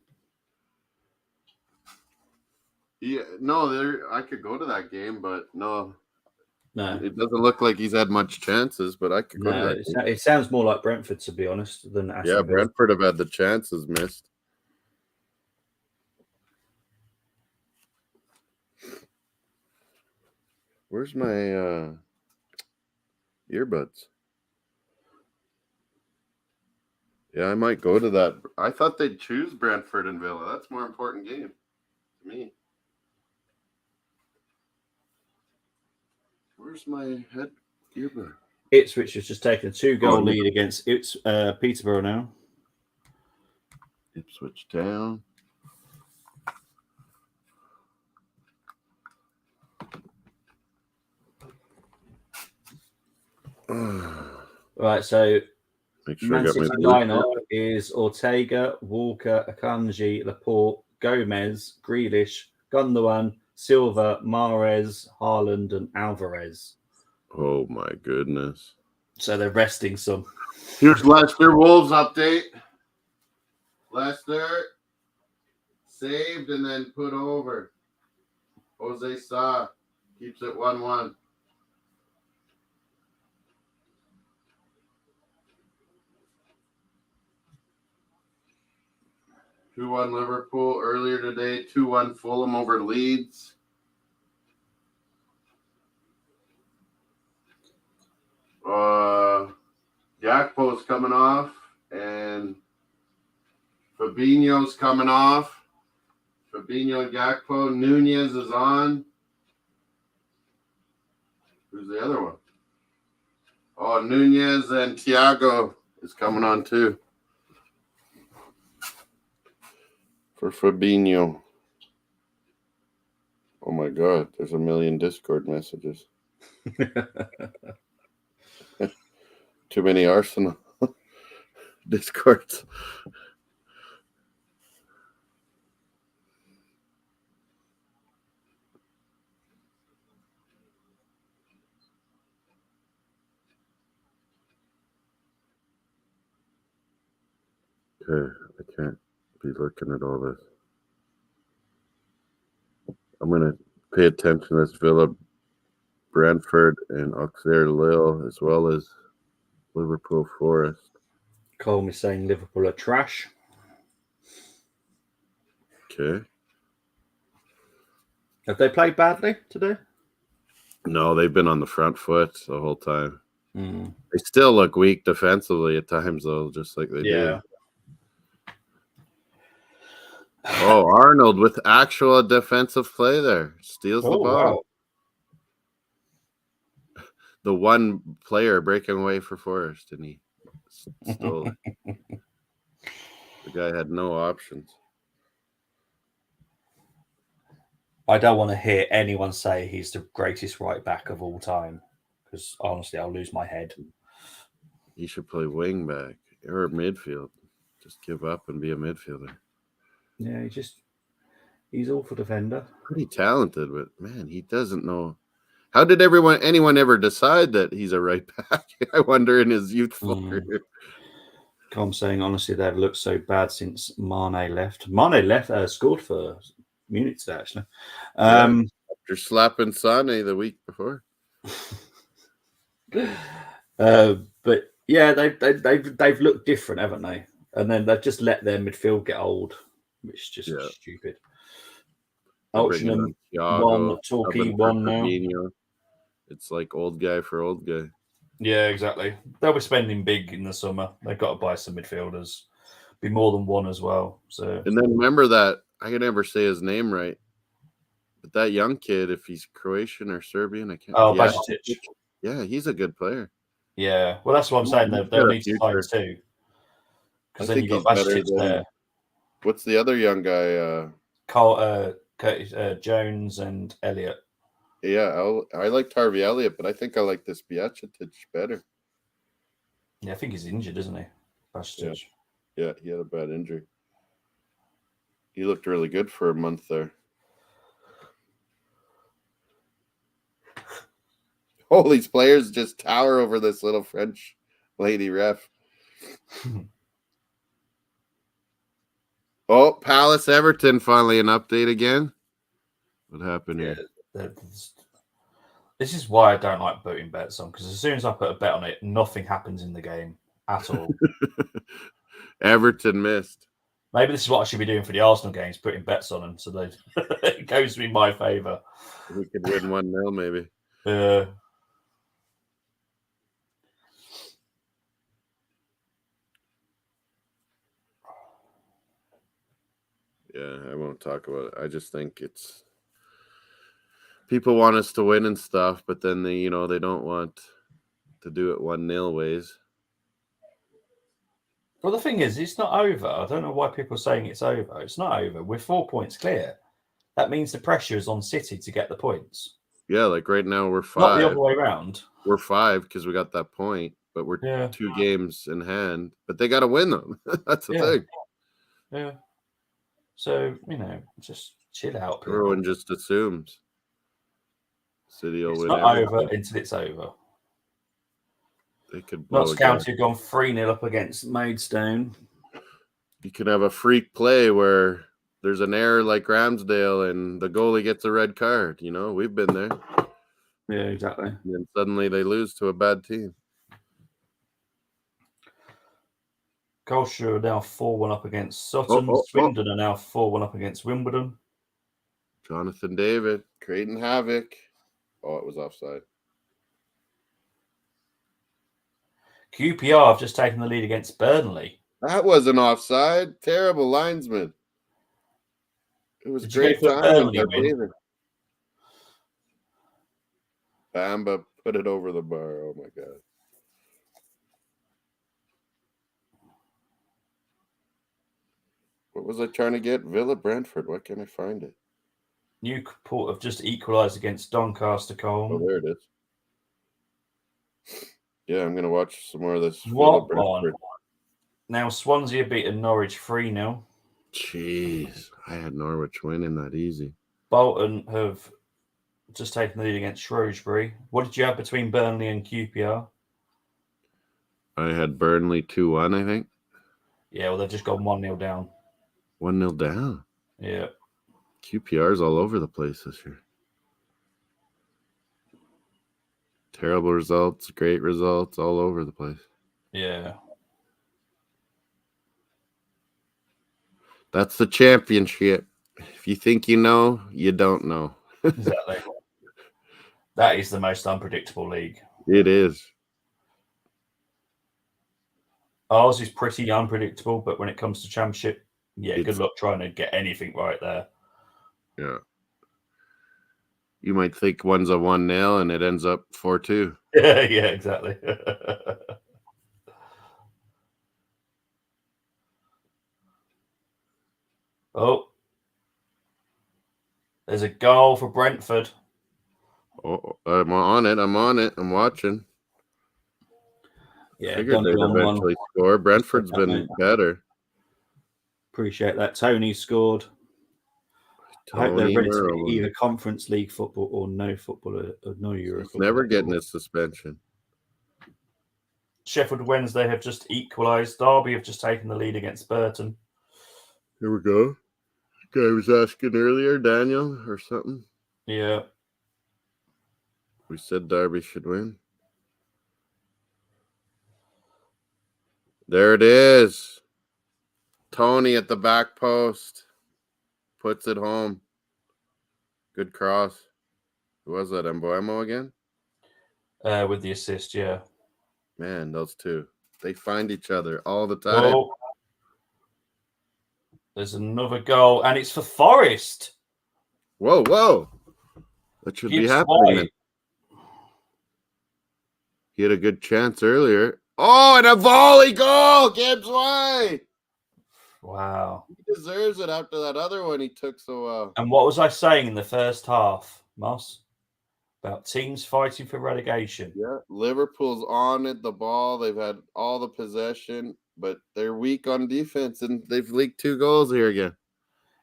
Yeah, no, I could go to that game, but no. It doesn't look like he's had much chances, but I could go to that game. It sounds more like Brentford, to be honest, than Aston Villa. Brentford have had the chances missed. Where's my earbuds? Yeah, I might go to that. I thought they'd choose Brentford and Villa. That's a more important game to me. Where's my head earbud? Ipswich has just taken a 2-goal lead against Peterborough now. Ipswich down. Right, so make sure Man I got City lineup is Ortega, Walker, Akanji, Laporte, Gomez, Grealish, Gundogan, Silva, Mahrez, Haaland, and Alvarez. Oh my goodness! So they're resting some. Here's Leicester Wolves update. Leicester saved and then put over. Jose Sa keeps it 1-1. (2-1) Liverpool earlier today. 2-1 Fulham over Leeds. Gakpo's coming off, and Fabinho's coming off. Fabinho and Gakpo. Nunez is on. Who's the other one? Oh, Nunez and Thiago is coming on too. For Fabinho. Oh my God, there's a million Discord messages. Too many Arsenal Discords. Okay, I can't be looking at all this. I'm going to pay attention to this Villa Brentford and Auxerre Lille, as well as Liverpool Forest. Colm is saying Liverpool are trash. Okay. Have they played badly today? No, they've been on the front foot the whole time. Mm. They still look weak defensively at times, though, just like they do. Oh, Arnold with actual defensive play there. Steals the ball. Wow. The one player breaking away for Forest, and he stole it. The guy had no options. I don't want to hear anyone say he's the greatest right back of all time, because honestly, I'll lose my head. He should play wing back or midfield. Just give up and be a midfielder. Yeah, he's awful defender. Pretty talented, but man, he doesn't know. How did anyone ever decide that he's a right back? I wonder in his youthful career. I'm saying honestly, they've looked so bad since Mane left. Mane left, scored for Munich today, actually. After slapping Sané the week before. But yeah, they've looked different, haven't they? And then they've just let their midfield get old, which is just stupid. Altrincham 1, Torquay 1 now. It's like old guy for old guy. Yeah, exactly. They'll be spending big in the summer. They've got to buy some midfielders. Be more than one as well. So, and then remember that I can never say his name right, but that young kid, if he's Croatian or Serbian, I can't. Bajcetic. Yeah, he's a good player. Yeah, well, that's what I'm saying. They'll need to sign too, because then you've got Bajcetic there. What's the other young guy? Curtis Jones and Elliott. Yeah, I like Harvey Elliott, but I think I like this Bajcetic better. Yeah, I think he's injured, isn't he? Bajcetic. Yeah, he had a bad injury. He looked really good for a month there. Oh, these players just tower over this little French lady ref. Oh, Palace Everton finally an update again. What happened here? This is why I don't like putting bets on, because as soon as I put a bet on it, nothing happens in the game at all. Everton missed. Maybe this is what I should be doing for the Arsenal games, putting bets on them, so it goes in my favour. We could win 1-0 maybe. Yeah, I won't talk about it. I just think it's people want us to win and stuff, but then they don't want to do it 1-0 ways. Well, the thing is, it's not over. I don't know why people are saying it's over. It's not over. We're 4 points clear. That means the pressure is on City to get the points. Yeah, like right now we're 5. Not the other way around. We're 5 because we got that point, but we're 2 games in hand. But they got to win them. That's the thing. Yeah. So, just chill out. People. Everyone just assumes City will win. It's not over until it's over. They could blow Notts County have gone 3-0 up against Maidstone. You can have a freak play where there's an error like Ramsdale and the goalie gets a red card. We've been there. Yeah, exactly. And then suddenly they lose to a bad team. Colchester are now 4-1 up against Sutton. Swindon are now 4-1 up against Wimbledon. Jonathan David creating havoc. Oh, it was offside. QPR have just taken the lead against Burnley. That wasn't offside. Terrible linesman. It was great timing by David. Bamba put it over the bar. Oh, my God. What was I trying to get? Villa Brentford. Why can't I find it? Newport have just equalised against Doncaster Colm. Oh, there it is. Yeah, I'm going to watch some more of this. What on? Now Swansea have beaten Norwich 3-0. Jeez, I had Norwich winning that easy. Bolton have just taken the lead against Shrewsbury. What did you have between Burnley and QPR? I had Burnley 2-1, I think. Yeah, well, they've just gone 1-0 down. 1-0 down? Yeah. QPR's all over the place this year. Terrible results, great results, all over the place. Yeah. That's the championship. If you think you know, you don't know. Exactly. That is the most unpredictable league. It is. Ours is pretty unpredictable, but when it comes to championship, yeah, good It's- luck trying to get anything right there. Yeah. You might think one's a 1-0 and it ends up 4-2. Yeah, exactly. Oh, there's a goal for Brentford. Oh, I'm on it. I'm watching. Yeah, Figured they'd eventually score. Brentford's been better. Appreciate that. Tony scored. I hope they're ready to be either Conference League football or no football or no Euro He's football. never getting his suspension. Sheffield Wednesday have just equalised. Derby have just taken the lead against Burton. Here we go. Guy was asking earlier, Daniel or something. Yeah. We said Derby should win. There it is. Tony at the back post. Puts it home. Good cross. Who was that? Mboemo again? With the assist, yeah. Man, those two. They find each other all the time. Oh, there's another goal, and it's for Forest. Whoa. That should be happening. He had a good chance earlier. Oh, and a volley goal! Gibbs White! Wow. He deserves it after that other one he took so well. And what was I saying in the first half, Moss? About teams fighting for relegation. Yeah, Liverpool's on it, the ball. They've had all the possession, but they're weak on defense, and they've leaked 2 goals here again.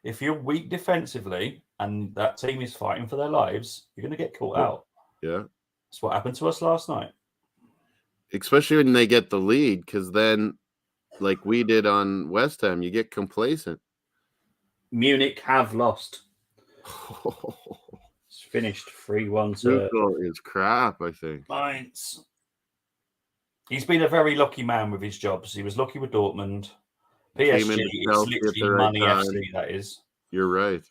If you're weak defensively and that team is fighting for their lives, you're going to get caught out. Yeah. That's what happened to us last night. Especially when they get the lead, because then, like we did on West Ham, you get complacent. Munich have lost. It's finished 3-1 to Tuchel is crap, I think. Mainz. He's been a very lucky man with his jobs. He was lucky with Dortmund. PSG, it's literally money FC, that is. You're right.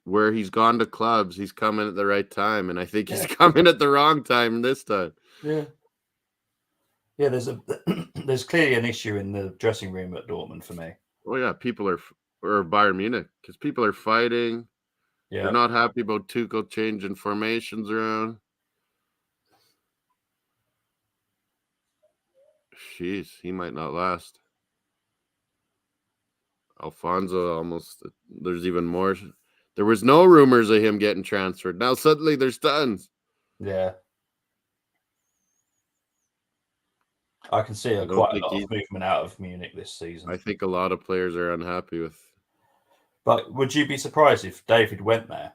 Where he's gone to clubs, he's coming at the right time, and I think he's coming at the wrong time this time. Yeah. Yeah, there's clearly an issue in the dressing room at Dortmund for me. Oh yeah, or Bayern Munich, because people are fighting. Yeah. They're not happy about Tuchel changing formations around. Jeez, he might not last. Alfonso almost. There's even more. There was no rumors of him getting transferred. Now suddenly there's tons. Yeah. I can see quite a lot of movement out of Munich this season. I think a lot of players are unhappy with. But would you be surprised if David went there?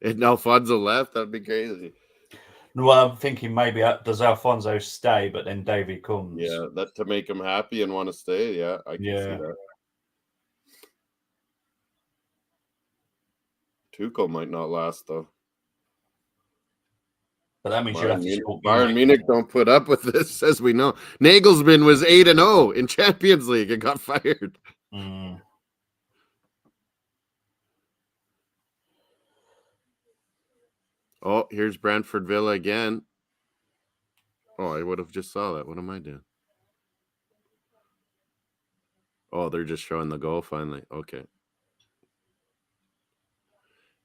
And Alfonso left? That'd be crazy. Well, I'm thinking maybe does Alfonso stay, but then David comes. Yeah, that to make him happy and want to stay. Yeah, I can see that. Tuchel might not last though. But that means you have to Bayern Munich don't put up with this, as we know. Nagelsmann was 8-0 in Champions League and got fired. Mm. Oh, here's Brentford Villa again. Oh, I would have just saw that. What am I doing? Oh, they're just showing the goal finally. Okay.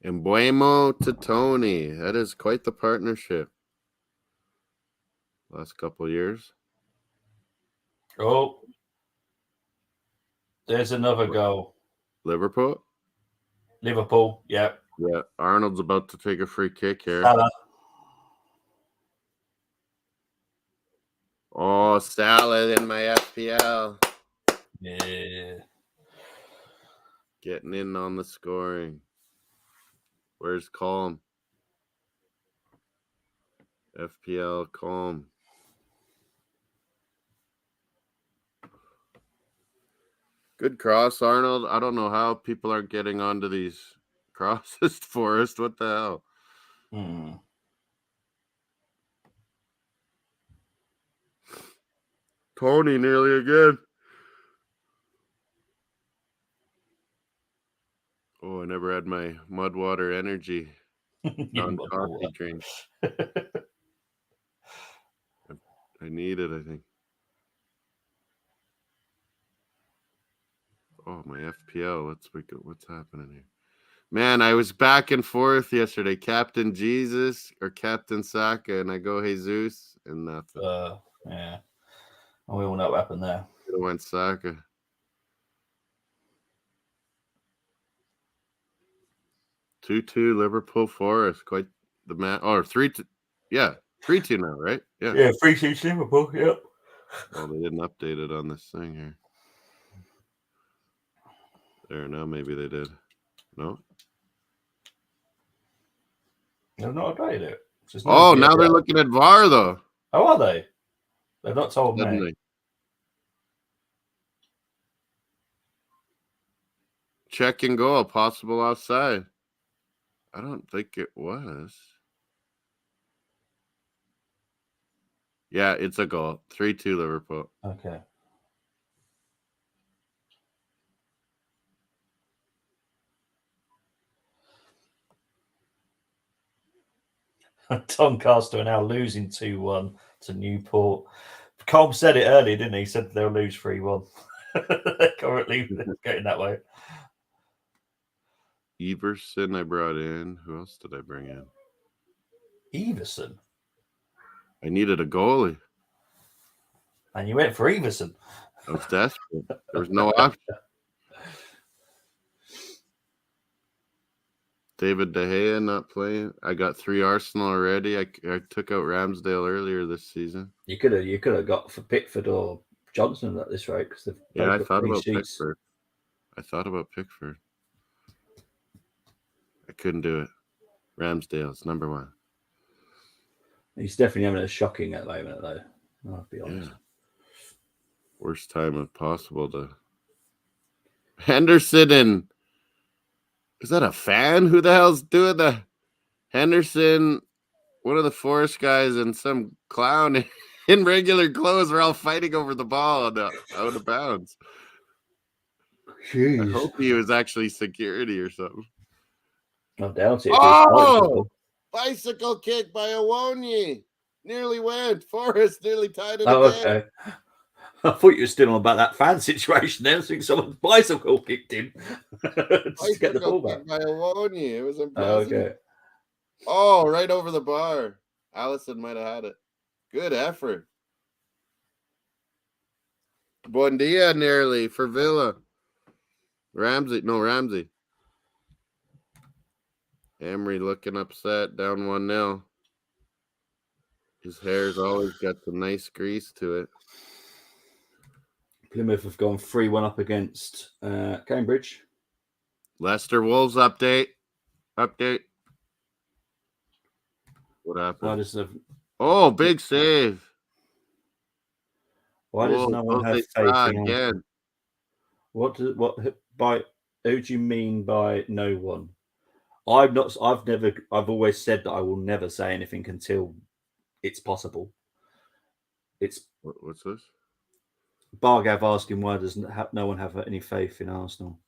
Mboemo to Tony. That is quite the partnership. Last couple of years. Oh. There's another goal. Liverpool? Liverpool, yeah. Yeah, Arnold's about to take a free kick here. Salah. Oh, Salah in my FPL. Yeah. Getting in on the scoring. Where's Calm? FPL Calm. Good cross, Arnold. I don't know how people aren't getting onto these crosses Forest. What the hell? Tony nearly again. Oh, I never had my Mudwater Energy non-coffee drink. I need it, I think. Oh, my FPL. What's happening here? Man, I was back and forth yesterday. Captain Jesus or Captain Saka, and I go Jesus and nothing. Yeah. And we all know what happened there. It went Saka. 2-2 Liverpool Forest. Quite the man. Or 3-2. Yeah, 3-2 now, right? Yeah. Yeah, 3-2 Liverpool. Yep. Well, they didn't update it on this thing here. There, now maybe they did. No? They've not updated it. Oh, now they're looking at VAR, though. Oh, are they? They've not told me. Suddenly. Check and goal, possible offside. I don't think it was. Yeah, it's a goal. 3-2 Liverpool. Okay. Doncaster are now losing 2-1 to Newport. Colm said it earlier, didn't he? He said they'll lose 3-1. They're currently getting that way. Everson I brought in. Who else did I bring in? Everson? I needed a goalie. And you went for Everson? I was desperate. There was no option. David De Gea not playing. I got 3 Arsenal already. I took out Ramsdale earlier this season. You could have got for Pickford or Johnson at this rate because yeah, I thought about Pickford. I thought about Pickford. I couldn't do it. Ramsdale's number 1. He's definitely having a shocking at the moment, though. I'll be honest. Yeah. Worst time if possible to Henderson and is that a fan? Who the hell's doing the Henderson? One of the Forest guys and some clown in regular clothes are all fighting over the ball out of bounds. Jeez. I hope he was actually security or something. I doubt it. Oh! Bicycle kick by Awoniyi. Nearly went. Forest nearly tied it again. Okay. I thought you were still on about that fan situation there. I think someone's bicycle kicked him to get the ball back. By Awoniyi. It was impressive. Okay. Oh, right over the bar. Allison might have had it. Good effort. Buendia nearly for Villa. Ramsey. Emery looking upset, down 1-0. His hair's always got some nice grease to it. Plymouth have gone 3-1 up against Cambridge. Leicester Wolves update. What happened? Why big save. Why does no one have faith in What who do you mean by no one? I've always said that I will never say anything until it's possible. What's this? Bargav asking why does no one have any faith in Arsenal?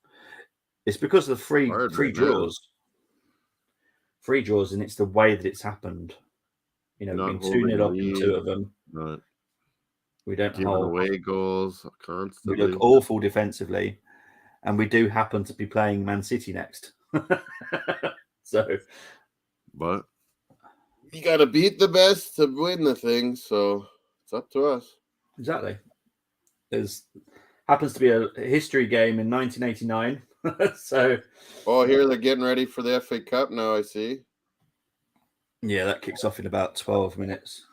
It's because of the free draws. Free draws, and it's the way that it's happened. You know, being 2-0 up in 2 of them. Not we don't giving hold away goals constantly. We look awful defensively, and we do happen to be playing Man City next. But you got to beat the best to win the thing, so it's up to us. Exactly. Happens to be a history game in 1989. Here they're getting ready for the FA Cup now, I see. Yeah, that kicks off in about 12 minutes.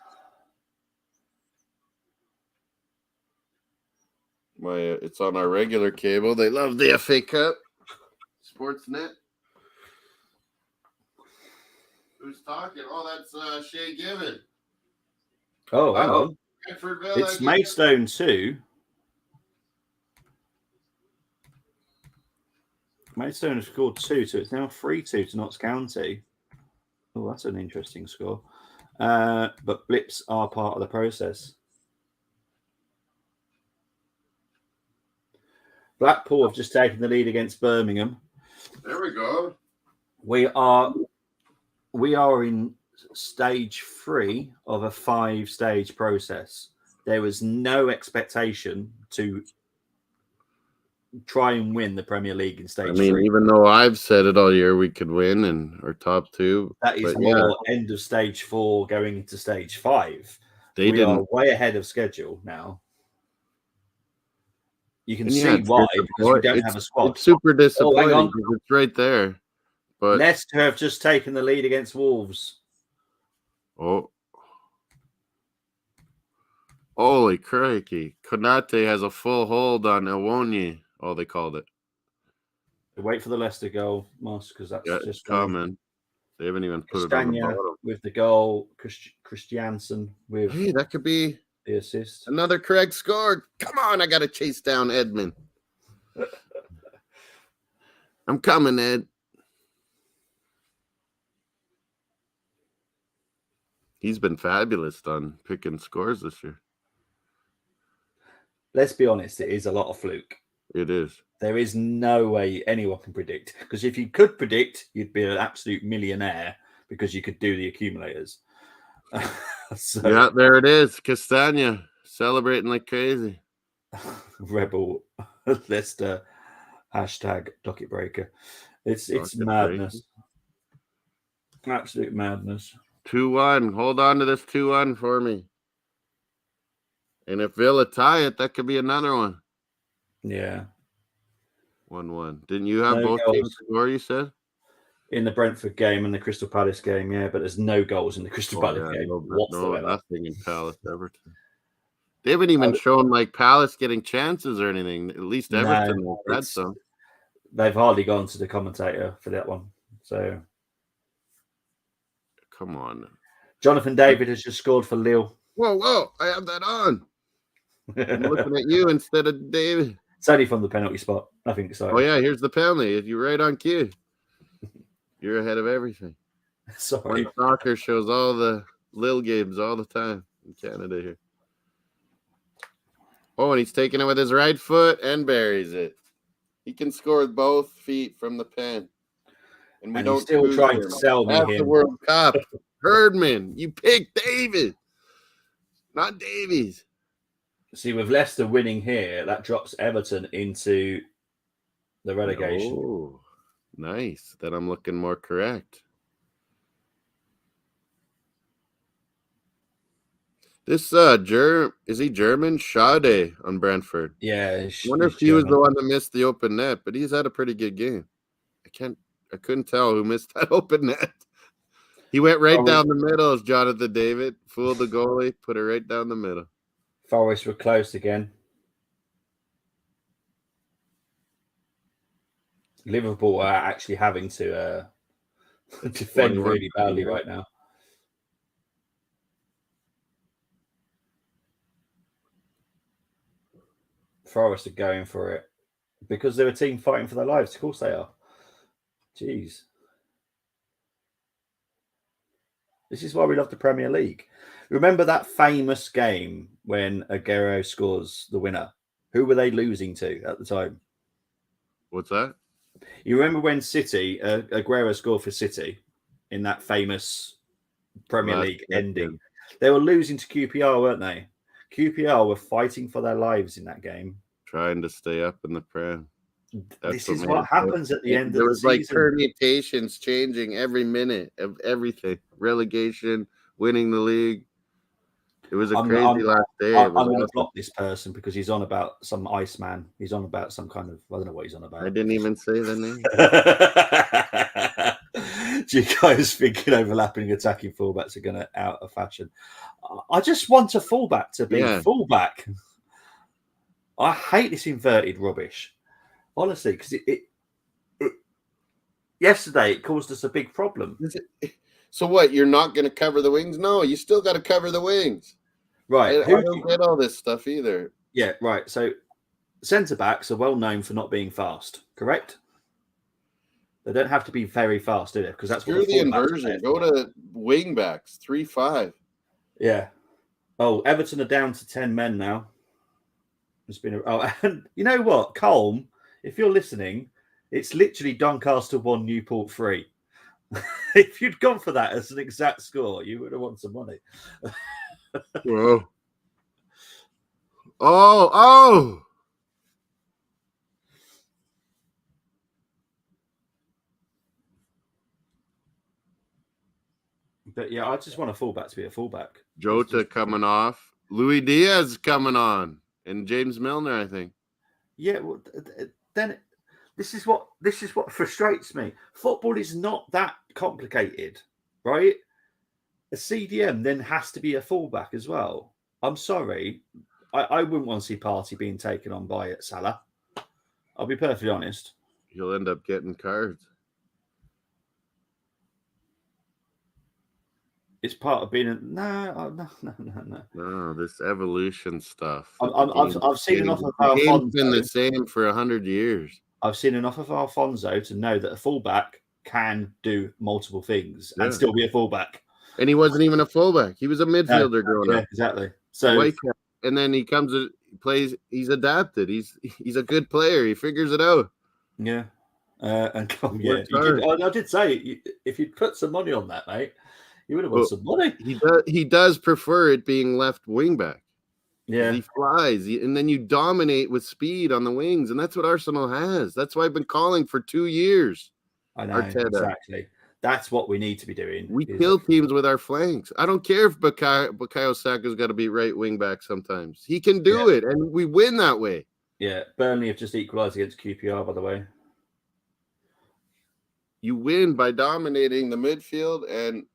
It's on our regular cable. They love the FA Cup. Sportsnet. Who's talking? Oh, that's Shay Given. Oh, hang on. It's Maidstone too. Maidstone have scored 2, so it's now 3-2 to Notts County. Oh, that's an interesting score. But blips are part of the process. Blackpool have just taken the lead against Birmingham. There we go. We are in stage 3 of a 5-stage process. There was no expectation to try and win the Premier League in stage 3. Even though I've said it all year, we could win and our top 2. That is more end of stage 4 going into stage 5. We are way ahead of schedule now. You can see why, because we don't have a squad. It's super disappointing because it's right there. But Leicester have just taken the lead against Wolves. Oh. Holy crikey. Konate has a full hold on Awoniyi. Oh, they called it. Wait for the Leicester goal, Moss, because that's just coming. They haven't even put it on the bottom. With the goal, Christiansen with that could be the assist. Another correct score. Come on, I got to chase down Edmund. I'm coming, Ed. He's been fabulous on picking scores this year. Let's be honest, it is a lot of fluke. It is. There is no way anyone can predict. Because if you could predict, you'd be an absolute millionaire because you could do the accumulators. Yeah, there it is. Castagna celebrating like crazy. Rebel Leicester hashtag docket breaker. It's madness. Absolute madness. 2-1. Hold on to this 2-1 for me. And if Villa tie it, that could be another one. Yeah. 1-1. Didn't you have both teams score, you said? In the Brentford game and the Crystal Palace game, yeah, but there's no goals in the Crystal Palace game whatsoever. No, nothing in Palace Everton. They haven't even shown like Palace getting chances or anything. At least Everton has had some. They've hardly gone to the commentator for that one. So come on. Jonathan David has just scored for Lille. Whoa, I have that on. I'm looking at you instead of David. It's only from the penalty spot. Nothing exciting. Oh, yeah, here's the penalty. You're right on cue. You're ahead of everything. Sorry. Soccer shows all the Lille games all the time in Canada here. Oh, and he's taking it with his right foot and buries it. He can score with both feet from the pen. And we don't still trying to sell me the World Cup. Herdman, you picked David, not Davies. See, with Leicester winning here, that drops Everton into the relegation. Oh, nice. Then I'm looking more correct. This is he German? Schade on Brentford. Yeah. I wonder if he was the one that missed the open net, but he's had a pretty good game. I couldn't tell who missed that open net. He went right down the middle as Jonathan David. Fooled the goalie, put it right down the middle. Forest were close again. Liverpool are actually having to defend really badly right now. Forest are going for it because they're a team fighting for their lives. Of course they are. Jeez. This is why we love the Premier League. Remember that famous game when Aguero scores the winner? Who were they losing to at the time? What's that? You remember when City, Aguero scored for City in that famous Premier League ending? They were losing to QPR, weren't they? QPR were fighting for their lives in that game. Trying to stay up in the Prem. This is what happens at the end of the season. There was like permutations changing every minute of everything. Relegation, winning the league. It was a crazy last day. I'm going to block this person because he's on about some Iceman. He's on about some kind of, I don't know what he's on about. I didn't even say the name. Do you guys think overlapping attacking fullbacks are going to out of fashion? I just want a fullback to be fullback. I hate this inverted rubbish. Honestly, because it yesterday it caused us a big problem. So what? You're not going to cover the wings? No, you still got to cover the wings. Right. I don't get all this stuff either. Yeah, right. So centre backs are well known for not being fast, correct? They don't have to be very fast, do they? Because that's Screw what the inversion. Go to wing backs, 3-5. Yeah. Oh, Everton are down to 10 men now. It's been and you know what, Colm, if you're listening, it's literally Doncaster 1, Newport 3. If you'd gone for that as an exact score, you would have won some money. Whoa. Oh. But yeah, I just want a fullback to be a fullback. Jota coming off. Louis Diaz coming on. And James Milner, I think. Yeah, well, then this is what frustrates me. Football is not that complicated, right? A CDM then has to be a fullback as well. I'm sorry, I wouldn't want to see Partey being taken on by Salah. I'll be perfectly honest. He'll end up getting cards. It's part of being no. No, this evolution stuff. I've seen enough of Alfonso. The game's been Alfonso. the same for 100 years. I've seen enough of Alfonso to know that a fullback can do multiple things and still be a fullback. And he wasn't even a fullback. He was a midfielder growing up. Exactly. So and then he comes and plays. He's adapted. He's a good player. He figures it out. Yeah. I did say if you'd put some money on that, mate, you would have won some money. He does prefer it being left wing back. Yeah, he flies, and then you dominate with speed on the wings, and that's what Arsenal has. That's why I've been calling for 2 years. I know, exactly. That's what we need to be doing. We kill teams with our flanks. I don't care if Bukayo Saka's got to be right wing back sometimes. He can do it, and we win that way. Yeah, Burnley have just equalised against QPR, by the way. You win by dominating the midfield and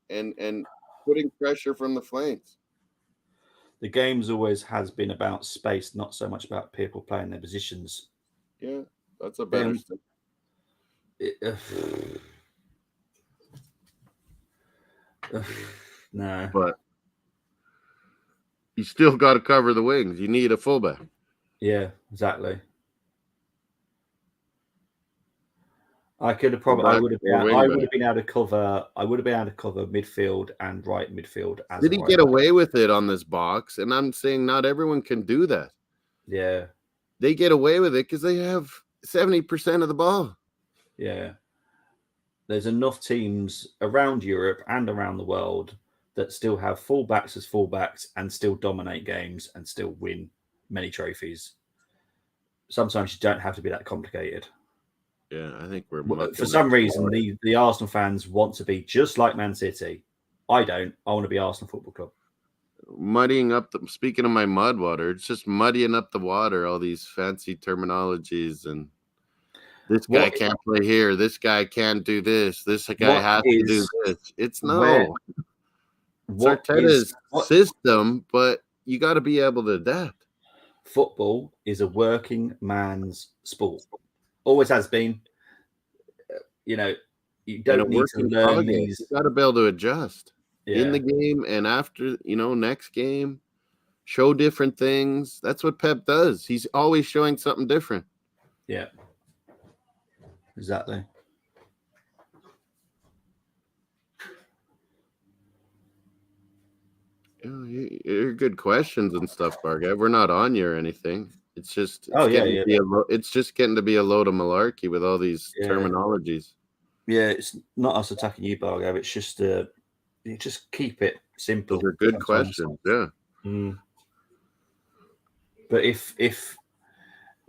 putting pressure from the flanks. The game's always has been about space, not so much about people playing their positions. Yeah, that's a better thing. No. But you still got to cover the wings. You need a fullback. Yeah, exactly. I would have been able to cover midfield and right midfield. Did he get away with it on this box? And I'm saying not everyone can do that. Yeah. They get away with it because they have 70% of the ball. Yeah. There's enough teams around Europe and around the world that still have fullbacks as fullbacks and still dominate games and still win many trophies. Sometimes you don't have to be that complicated. Yeah, I think we're... For some reason, the Arsenal fans want to be just like Man City. I don't. I want to be Arsenal Football Club. Muddying up speaking of my mud water, it's just muddying up the water, all these fancy terminologies, and this guy can't play here, this guy can't do this, this guy has to do this. It's Arteta's system, but you got to be able to adapt. Football is a working man's sport. Always has been. You don't need to learn these. You got to be able to adjust in the game and after, next game, show different things. That's what Pep does. He's always showing something different. Yeah, exactly. You're good questions and stuff, Bargav. We're not on you or anything. It's just it's just getting to be a load of malarkey with all these terminologies. Yeah, it's not us attacking you, Bargav. It's just you just keep it simple. Those are good questions. Yeah. But if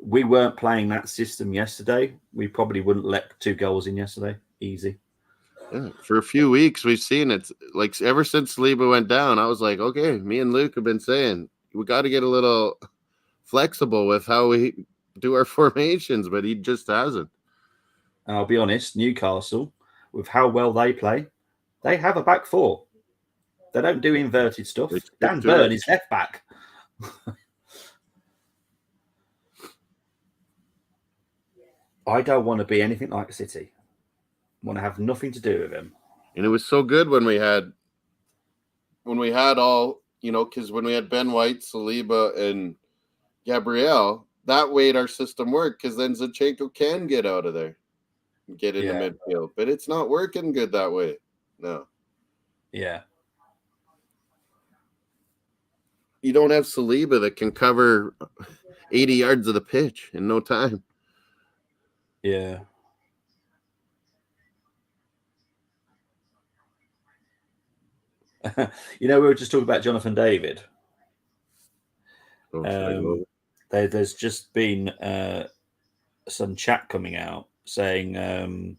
we weren't playing that system yesterday, we probably wouldn't let 2 goals in yesterday. Easy. Yeah, for a few weeks we've seen it. Like ever since Saliba went down, I was like, okay, me and Luke have been saying we got to get a little flexible with how we do our formations, but he just hasn't. And I'll be honest, Newcastle, with how well they play, they have a back 4. They don't do inverted stuff. Dan Burn is left back. I don't want to be anything like City. I want to have nothing to do with him. And it was so good when we had all, because when we had Ben White, Saliba, and Gabriel, that made our system work because then Zinchenko can get out of there. get in the midfield, but it's not working good that way. No. Yeah. You don't have Saliba that can cover 80 yards of the pitch in no time. Yeah. We were just talking about Jonathan David. There's just been some chat coming out saying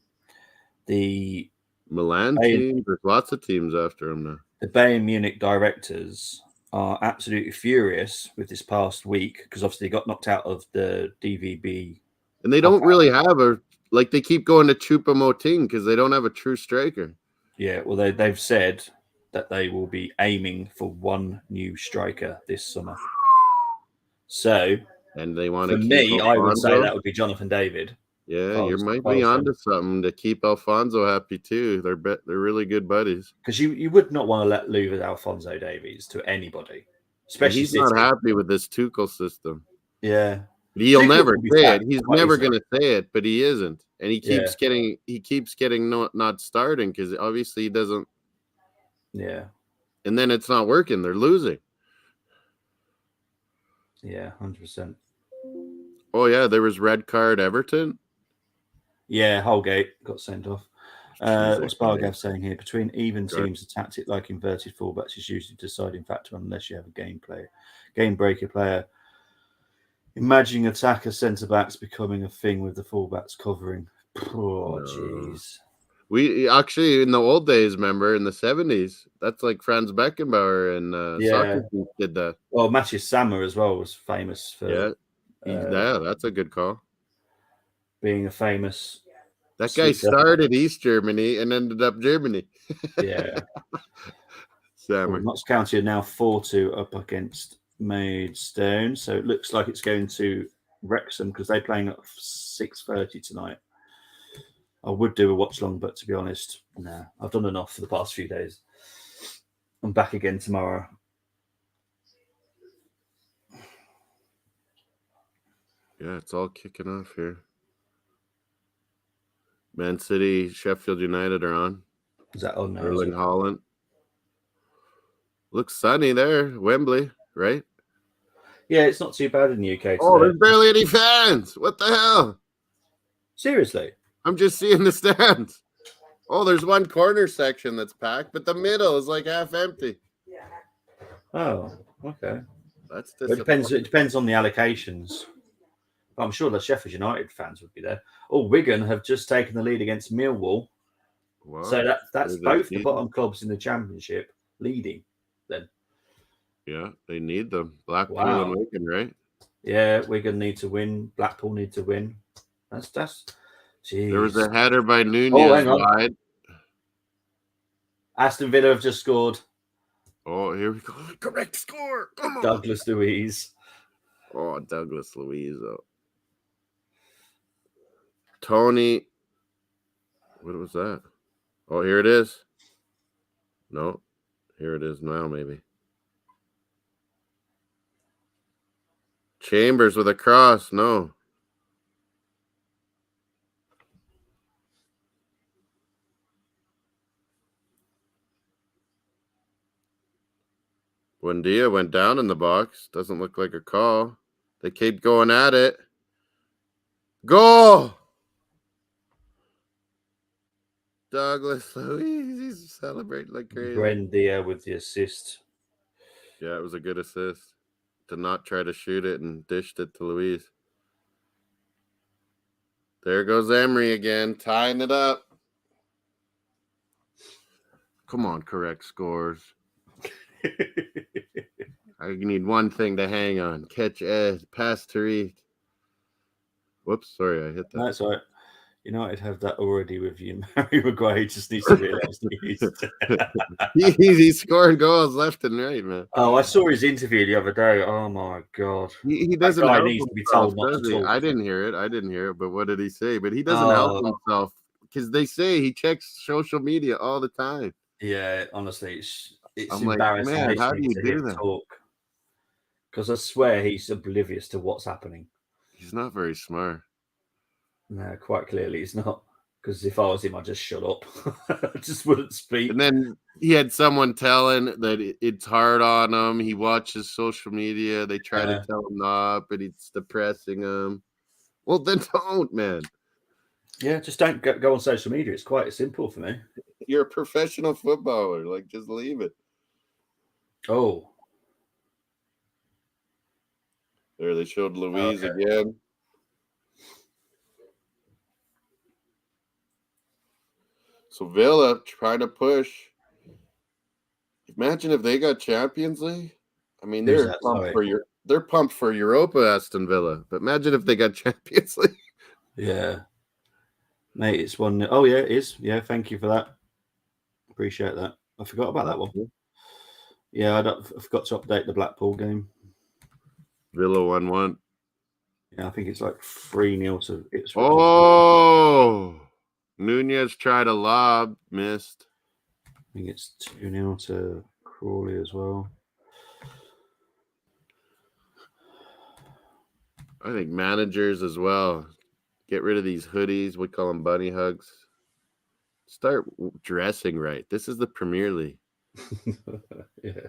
the Milan team, there's lots of teams after him now. The Bayern Munich directors are absolutely furious with this past week because obviously they got knocked out of the DVB. And they don't really have they keep going to Choupo-Moting because they don't have a true striker. Yeah, well, they've said that they will be aiming for one new striker this summer. So, and they want to for me, I would say that would be Jonathan David. Yeah, you might be onto something to keep Alphonso happy too. They're really good buddies. Because you would not want to let lose Alphonso Davies to anybody, especially he's not happy with this Tuchel system. Yeah, he'll never say it. He's never going to say it, but he isn't, and he keeps getting not starting because obviously he doesn't. Yeah, and then it's not working. They're losing. Yeah, 100%. Oh yeah, there was red card Everton. Yeah, Holgate got sent off. What's Bargav saying here? Between even teams, a tactic like inverted fullbacks is usually the deciding factor unless you have a game breaker player. Imagining attacker centre backs becoming a thing with the fullbacks covering. Oh, jeez. We actually in the old days, remember in the 70s, that's like Franz Beckenbauer and Socrates did that. Well, Matthias Sammer as well was famous for. Yeah, that's a good call. Being a famous. That guy started East Germany and ended up Germany. Yeah. Well, Notts County are now 4-2 up against Maidstone. So it looks like it's going to Wrexham because they're playing at 6:30 tonight. I would do a watch long, but to be honest, no. I've done enough for the past few days. I'm back again tomorrow. Yeah, it's all kicking off here. Man City, Sheffield United are on. Is that on now? Erling Haaland. Looks sunny there, Wembley, right? Yeah, it's not too bad in the UK today. Oh, there's barely any fans. What the hell? Seriously? I'm just seeing the stands. Oh, there's one corner section that's packed, but the middle is like half empty. Oh, okay. That's it depends on the allocations. I'm sure the Sheffield United fans would be there. Oh, Wigan have just taken the lead against Millwall. Wow. So that's both the bottom clubs in the Championship leading then. Yeah, they need them. Blackpool and Wigan, right? Yeah, Wigan need to win. Blackpool need to win. That's geez. There was a header by Nunez wide. Aston Villa have just scored. Oh, here we go. Correct score. Come on. Douglas Luiz. Oh, Douglas Luiz. Tony. What was that? Oh, here it is. No. Here it is now, maybe. Chambers with a cross. No. Buendia went down in the box. Doesn't look like a call. They keep going at it. Goal! Douglas Luiz, he's celebrating like crazy. Buendia with the assist. Yeah, it was a good assist. To not try to shoot it and dished it to Luiz. There goes Emery again, tying it up. Come on, correct scores. I need one thing to hang on. Catch Ed, pass Tariq. Whoops, sorry, I hit that. That's all right. United have that already with you. Harry Maguire just needs to realize he's scoring goals left and right, man. Oh, I saw his interview the other day. Oh my god. He doesn't help needs to be told not to talk. I didn't hear it, but what did he say? But he doesn't help himself because they say he checks social media all the time. Yeah, honestly, it's I'm embarrassing. Like, man, how do you do that? Because I swear he's oblivious to what's happening. He's not very smart. No, quite clearly he's not. Because if I was him, I'd just shut up. I just wouldn't speak. And then he had someone telling that it's hard on him. He watches social media. They try to tell him not, but it's depressing him. Well, then don't, man. Yeah, just don't go on social media. It's quite simple for me. You're a professional footballer. Like, just leave it. Oh. There, they showed Louise again. So Villa trying to push. Imagine if they got Champions League. I mean, they're pumped for Europa, Aston Villa. But imagine if they got Champions League. Yeah. Mate, it's 1-0. Oh, yeah, it is. Yeah, thank you for that. Appreciate that. I forgot about that one. Yeah, I forgot to update the Blackpool game. Villa 1-1. Yeah, I think it's like 3-0 to Ipswich. Oh, Nunez tried a lob, missed. I think it's 2-0 to Crawley as well. I think managers as well. Get rid of these hoodies. We call them bunny hugs. Start dressing right. This is the Premier League. Yeah.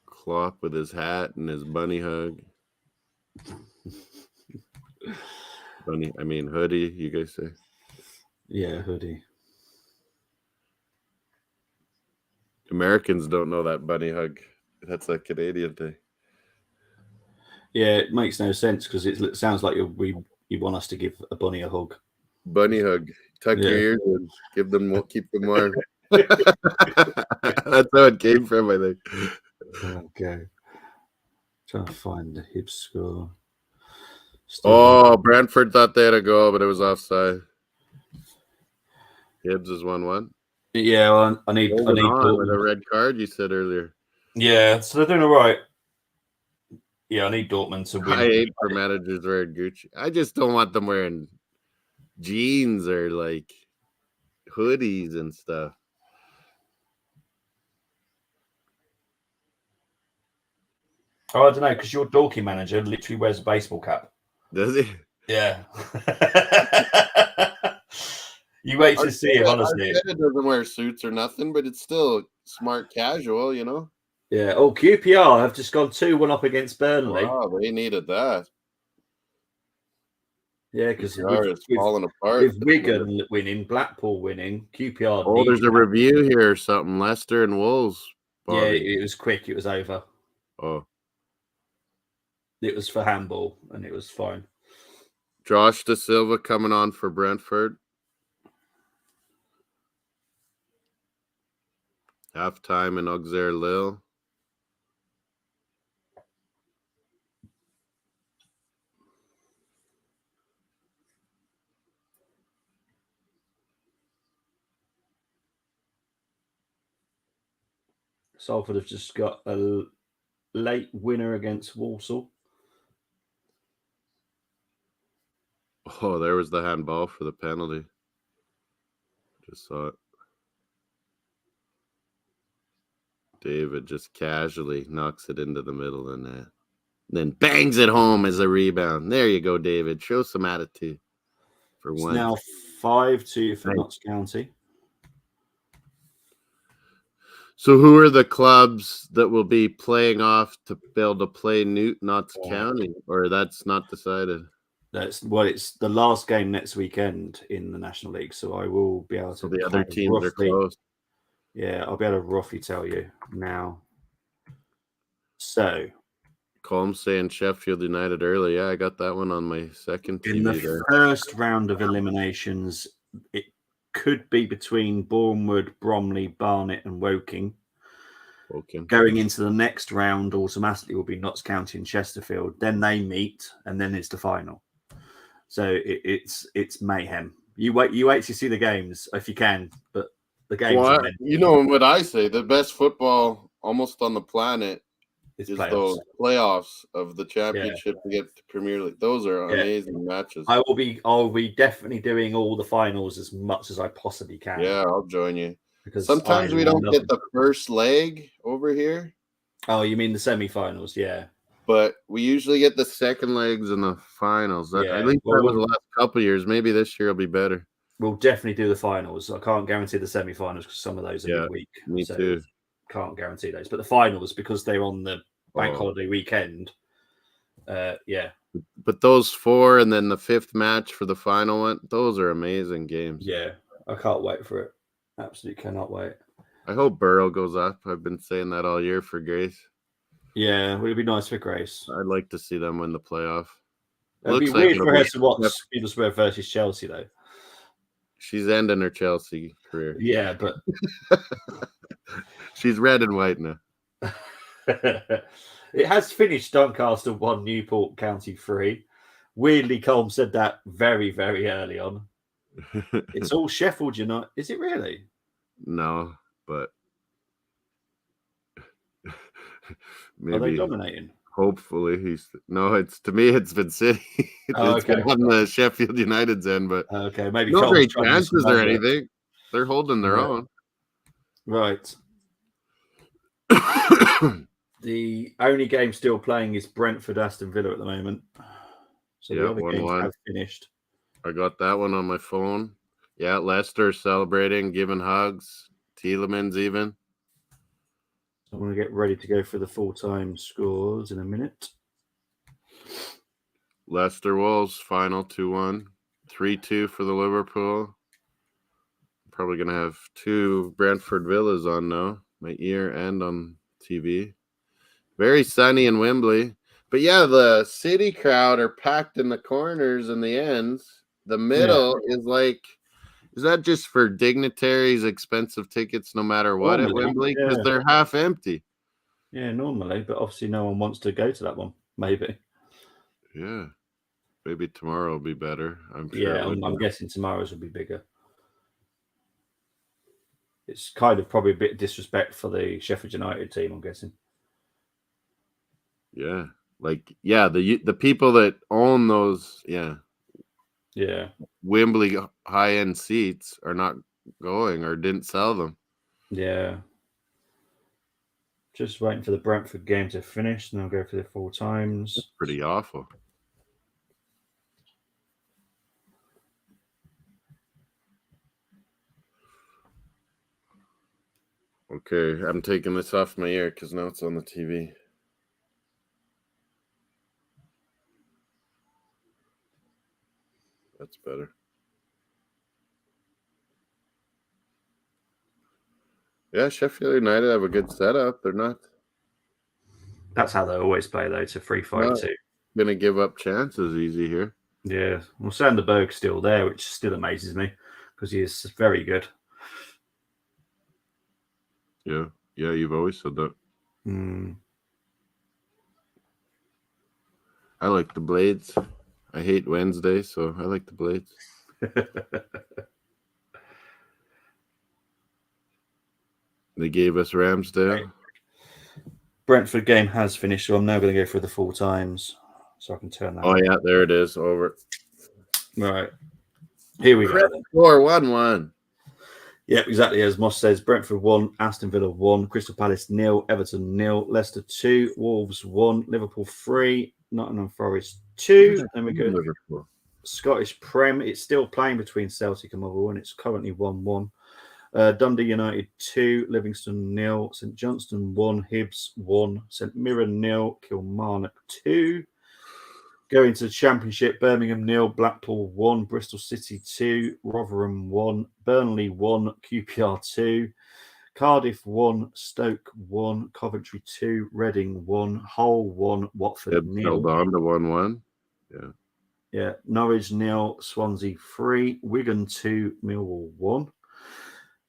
Klopp with his hat and his bunny hug. Hoodie, you guys say? Yeah, hoodie. Americans don't know that bunny hug. That's a Canadian thing. Yeah, it makes no sense because it sounds like you want us to give a bunny a hug. Bunny hug. Tuck your ears and keep them warm. That's how it came from, I think. Okay. Trying to find the Hibs score. Brentford thought they had a goal, but it was offside. Hibs is 1-1. Yeah, well, I need with a red card, you said earlier. Yeah, so they're doing all right. Yeah, I need Dortmund to win. I hate for managers wearing Gucci. I just don't want them wearing jeans or like hoodies and stuff. Oh, I don't know, because your Dorky manager literally wears a baseball cap. Does he? Yeah. You wait to see him, honestly. It doesn't wear suits or nothing, but it's still smart casual, you know? Yeah. Oh, QPR have just gone 2-1 up against Burnley. Wow, they needed that. Yeah, because it's falling apart. With Wigan winning, Blackpool winning, QPR. Oh, there's a review here or something. Leicester and Wolves. Yeah, it was quick. It was over. Oh. It was for handball, and it was fine. Josh Da Silva coming on for Brentford. Halftime in Auxerre Lille. Salford have just got a late winner against Walsall. Oh, there was the handball for the penalty. Just saw it. David just casually knocks it into the middle of the net. Then bangs it home as a rebound. There you go, David. Show some attitude for It's once. now 5-2 for Notts County. So who are the clubs that will be playing off to be able to play Notts County? Or that's not decided? It's the last game next weekend in the National League, so I will be able to. So the other teams are close. Yeah, I'll be able to roughly tell you now. So, Colm saying Sheffield United early. Yeah, I got that one on my second TV in the first round of eliminations, it could be between Bournemouth, Bromley, Barnet, and Woking. Going into the next round, automatically will be Notts County and Chesterfield. Then they meet, and then it's the final. So it's mayhem. You wait to see the games if you can, but the games. Well, you know what I say? The best football almost on the planet is those playoffs of the championship to get to Premier League. Those are amazing matches. I'll be definitely doing all the finals as much as I possibly can. Yeah, I'll join you. Because sometimes we don't get the first leg over here. Oh, you mean the semi-finals? Yeah. But we usually get the second legs and the finals. Yeah. I think that was the last couple of years. Maybe this year will be better. We'll definitely do the finals. I can't guarantee the semi-finals because some of those are midweek. Me too. Can't guarantee those. But the finals, because they're on the bank holiday weekend, yeah. But those 4 and then the 5th match for the final one, those are amazing games. Yeah, I can't wait for it. Absolutely cannot wait. I hope Burrow goes up. I've been saying that all year for Grace. Yeah, it would be nice for Grace. I'd like to see them win the playoff. It'd be weird for her to watch Middlesbrough versus Chelsea, though. She's ending her Chelsea career. Yeah, but she's red and white now. It has finished Doncaster 1, Newport County 3. Weirdly, Colm said that very, very early on. It's all Sheffield United. Is it really? No, but maybe. Are they dominating? Hopefully, it's to me. It's been City. It's been on the Sheffield United's end, but okay, maybe no great chances or anything. They're holding their own. Right. The only game still playing is Brentford Aston Villa at the moment. So the other games have finished. I got that one on my phone. Yeah, Leicester celebrating, giving hugs. Tielemans even. I'm going to get ready to go for the full-time scores in a minute. Leicester Wolves final 2-1. 3-2 for the Liverpool. Probably going to have 2 Brentford Villas on now. My ear and on TV. Very sunny in Wembley. But yeah, the City crowd are packed in the corners and the ends. The middle is like, is that just for dignitaries, expensive tickets no matter what at Wembley? Because they're half empty. Yeah, normally, but obviously no one wants to go to that one. Maybe. Yeah. Maybe tomorrow will be better. I'm sure. Yeah, I'm guessing tomorrow's will be bigger. It's kind of probably a bit of disrespect for the Sheffield United team, I'm guessing. Yeah. Like, yeah, the people that own those, yeah, Wembley high-end seats are not going or didn't sell them. Yeah. Just waiting for the Brentford game to finish, and I'll go for the full times. That's pretty awful. Okay, I'm taking this off my ear because now it's on the TV. That's better. Yeah, Sheffield United have a good setup. They're not. That's how they always play, though. It's a 3-5-2. Going to give up chances easy here. Yeah. Well, Sander Berg's still there, which still amazes me because he is very good. Yeah. Yeah, you've always said that. I like the Blades. I hate Wednesday, so I like the Blades. They gave us Ramsdale. Right. Brentford game has finished, so I'm now going to go through the full times so I can turn that. Oh, yeah, there it is. Over. Right. Here we go. 4-1-1. Yeah, exactly as Moss says. Brentford 1, Aston Villa 1, Crystal Palace 0, Everton 0, Leicester 2, Wolves 1, Liverpool 3, Nottingham Forest 2. Then we go Liverpool. Scottish Prem. It's still playing between Celtic and Motherwell, and it's currently 1-1. Dundee United 2, Livingston 0, St Johnstone 1, Hibs 1, St Mirren 0, Kilmarnock 2. Going to the Championship, Birmingham 0, Blackpool 1, Bristol City 2, Rotherham 1, Burnley 1, QPR 2, Cardiff 1, Stoke 1, Coventry 2, Reading 1, Hull 1, Watford 0. Held on to 1-1. Yeah. Yeah. Norwich 0, Swansea 3, Wigan 2, Millwall 1.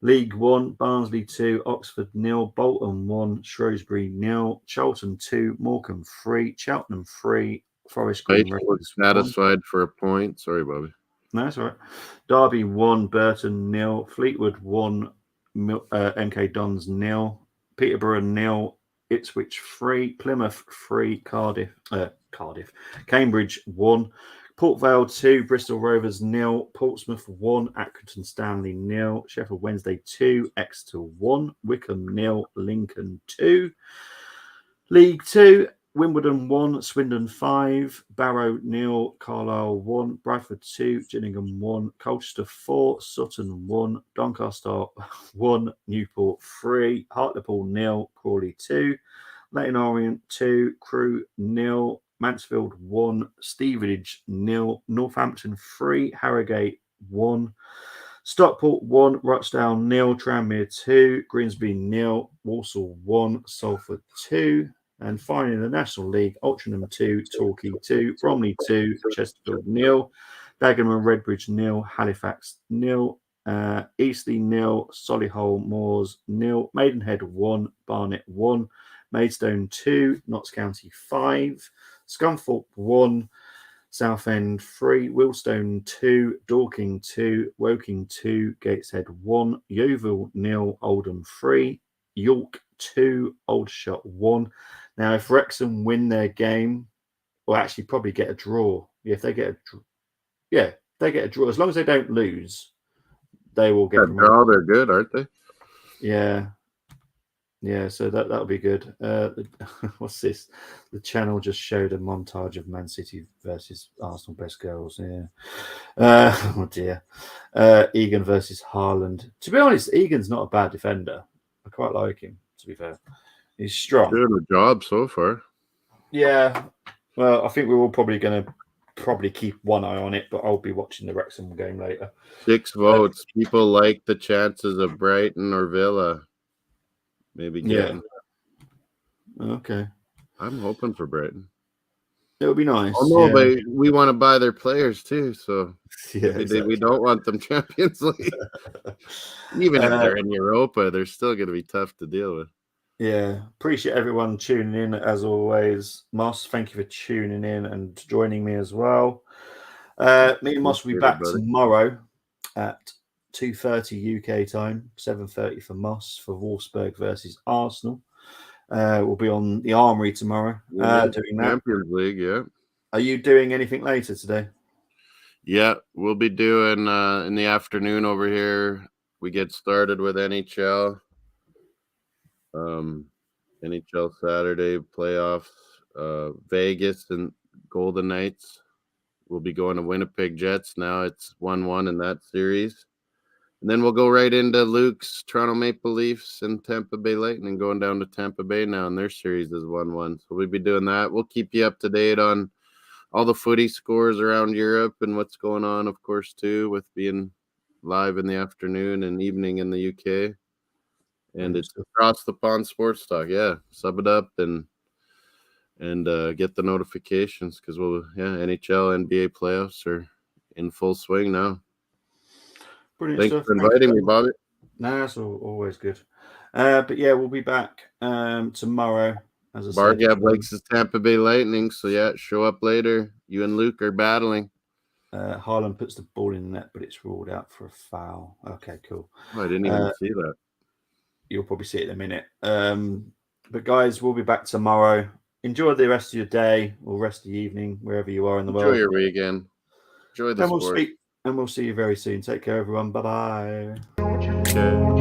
League 1, Barnsley 2, Oxford 0, Bolton 1, Shrewsbury 0, Charlton 2, Morecambe 3, Cheltenham 3, Forest Green Rovers satisfied for a point. Sorry, Bobby. No, that's all right. Derby 1, Burton 0, Fleetwood 1, MK Dons 0, Peterborough 0, Ipswich 3, Plymouth 3, Cambridge 1, Port Vale 2, Bristol Rovers 0, Portsmouth 1, Accrington Stanley 0, Sheffield Wednesday 2, Exeter 1, Wickham 0, Lincoln 2. League 2, Wimbledon 1, Swindon 5, Barrow 0, Carlisle 1, Bradford 2, Gillingham 1, Colchester 4, Sutton 1, Doncaster 1, Newport 3, Hartlepool 0, Crawley 2, Leyton Orient 2, Crewe 0, Mansfield 1, Stevenage 0, Northampton 3, Harrogate 1, Stockport 1, Rochdale 0, Tranmere 2, Grimsby 0, Walsall 1, Salford 2, and finally in the National League, Altrincham 2, Torquay 2, Bromley 2, Chesterfield 0, Dagenham and Redbridge 0, Halifax 0, Eastleigh 0, Solihull Moors 0, Maidenhead 1, Barnet 1, Maidstone 2, Notts County 5, Scunthorpe 1, Southend 3, Willstone 2, Dorking 2, Woking 2, Gateshead 1, Yeovil 0, Oldham 3, York 2, Aldershot 1. Now, if Wrexham win their game, will actually probably get a draw. Yeah, if they get a draw. As long as they don't lose, they will get a draw. They're good, aren't they? Yeah. Yeah, so that'll be good. What's this? The channel just showed a montage of Man City versus Arsenal best goals. Yeah. Oh dear. Egan versus Haaland. To be honest, Egan's not a bad defender. I quite like him, to be fair. He's strong. Doing a job so far. Yeah. Well, I think we're all probably going to keep one eye on it, but I'll be watching the Wrexham game later. 6 votes. People like the chances of Brighton or Villa. Maybe getting. Yeah. Okay. I'm hoping for Brighton. It would be nice. Oh no, but we want to buy their players too, so exactly. We don't want them Champions League. Even if they're in Europa, they're still going to be tough to deal with. Yeah, appreciate everyone tuning in as always. Moss, thank you for tuning in and joining me as well. Me and Moss will be back tomorrow at 2:30 UK time, 7:30 for Moss for Wolfsburg versus Arsenal. We'll be on the Armory tomorrow doing that. Champions League, yeah. Are you doing anything later today? Yeah, we'll be doing in the afternoon over here. We get started with NHL. NHL Saturday playoffs. Vegas and Golden Knights. We'll be going to Winnipeg Jets. Now it's 1-1 in that series. And then we'll go right into Luke's Toronto Maple Leafs and Tampa Bay Lightning going down to Tampa Bay now, and their series is 1-1. So we'll be doing that. We'll keep you up to date on all the footy scores around Europe and what's going on, of course, too, with being live in the afternoon and evening in the UK. And it's Across the Pond Sports Talk. Yeah, sub it up and get the notifications because NHL, NBA playoffs are in full swing now. Brilliant Thanks stuff. for inviting me, Bobby. No, that's always good. But yeah, we'll be back tomorrow. As I said, Bargab likes his Tampa Bay Lightning, so yeah, show up later. You and Luke are battling. Haaland puts the ball in the net, but it's ruled out for a foul. Okay, cool. Oh, I didn't even see that. You'll probably see it in a minute. But guys, we'll be back tomorrow. Enjoy the rest of your day or rest of the evening, wherever you are in the world. Enjoy your weekend. Enjoy the sport. And we'll see you very soon. Take care, everyone. Bye-bye. Okay.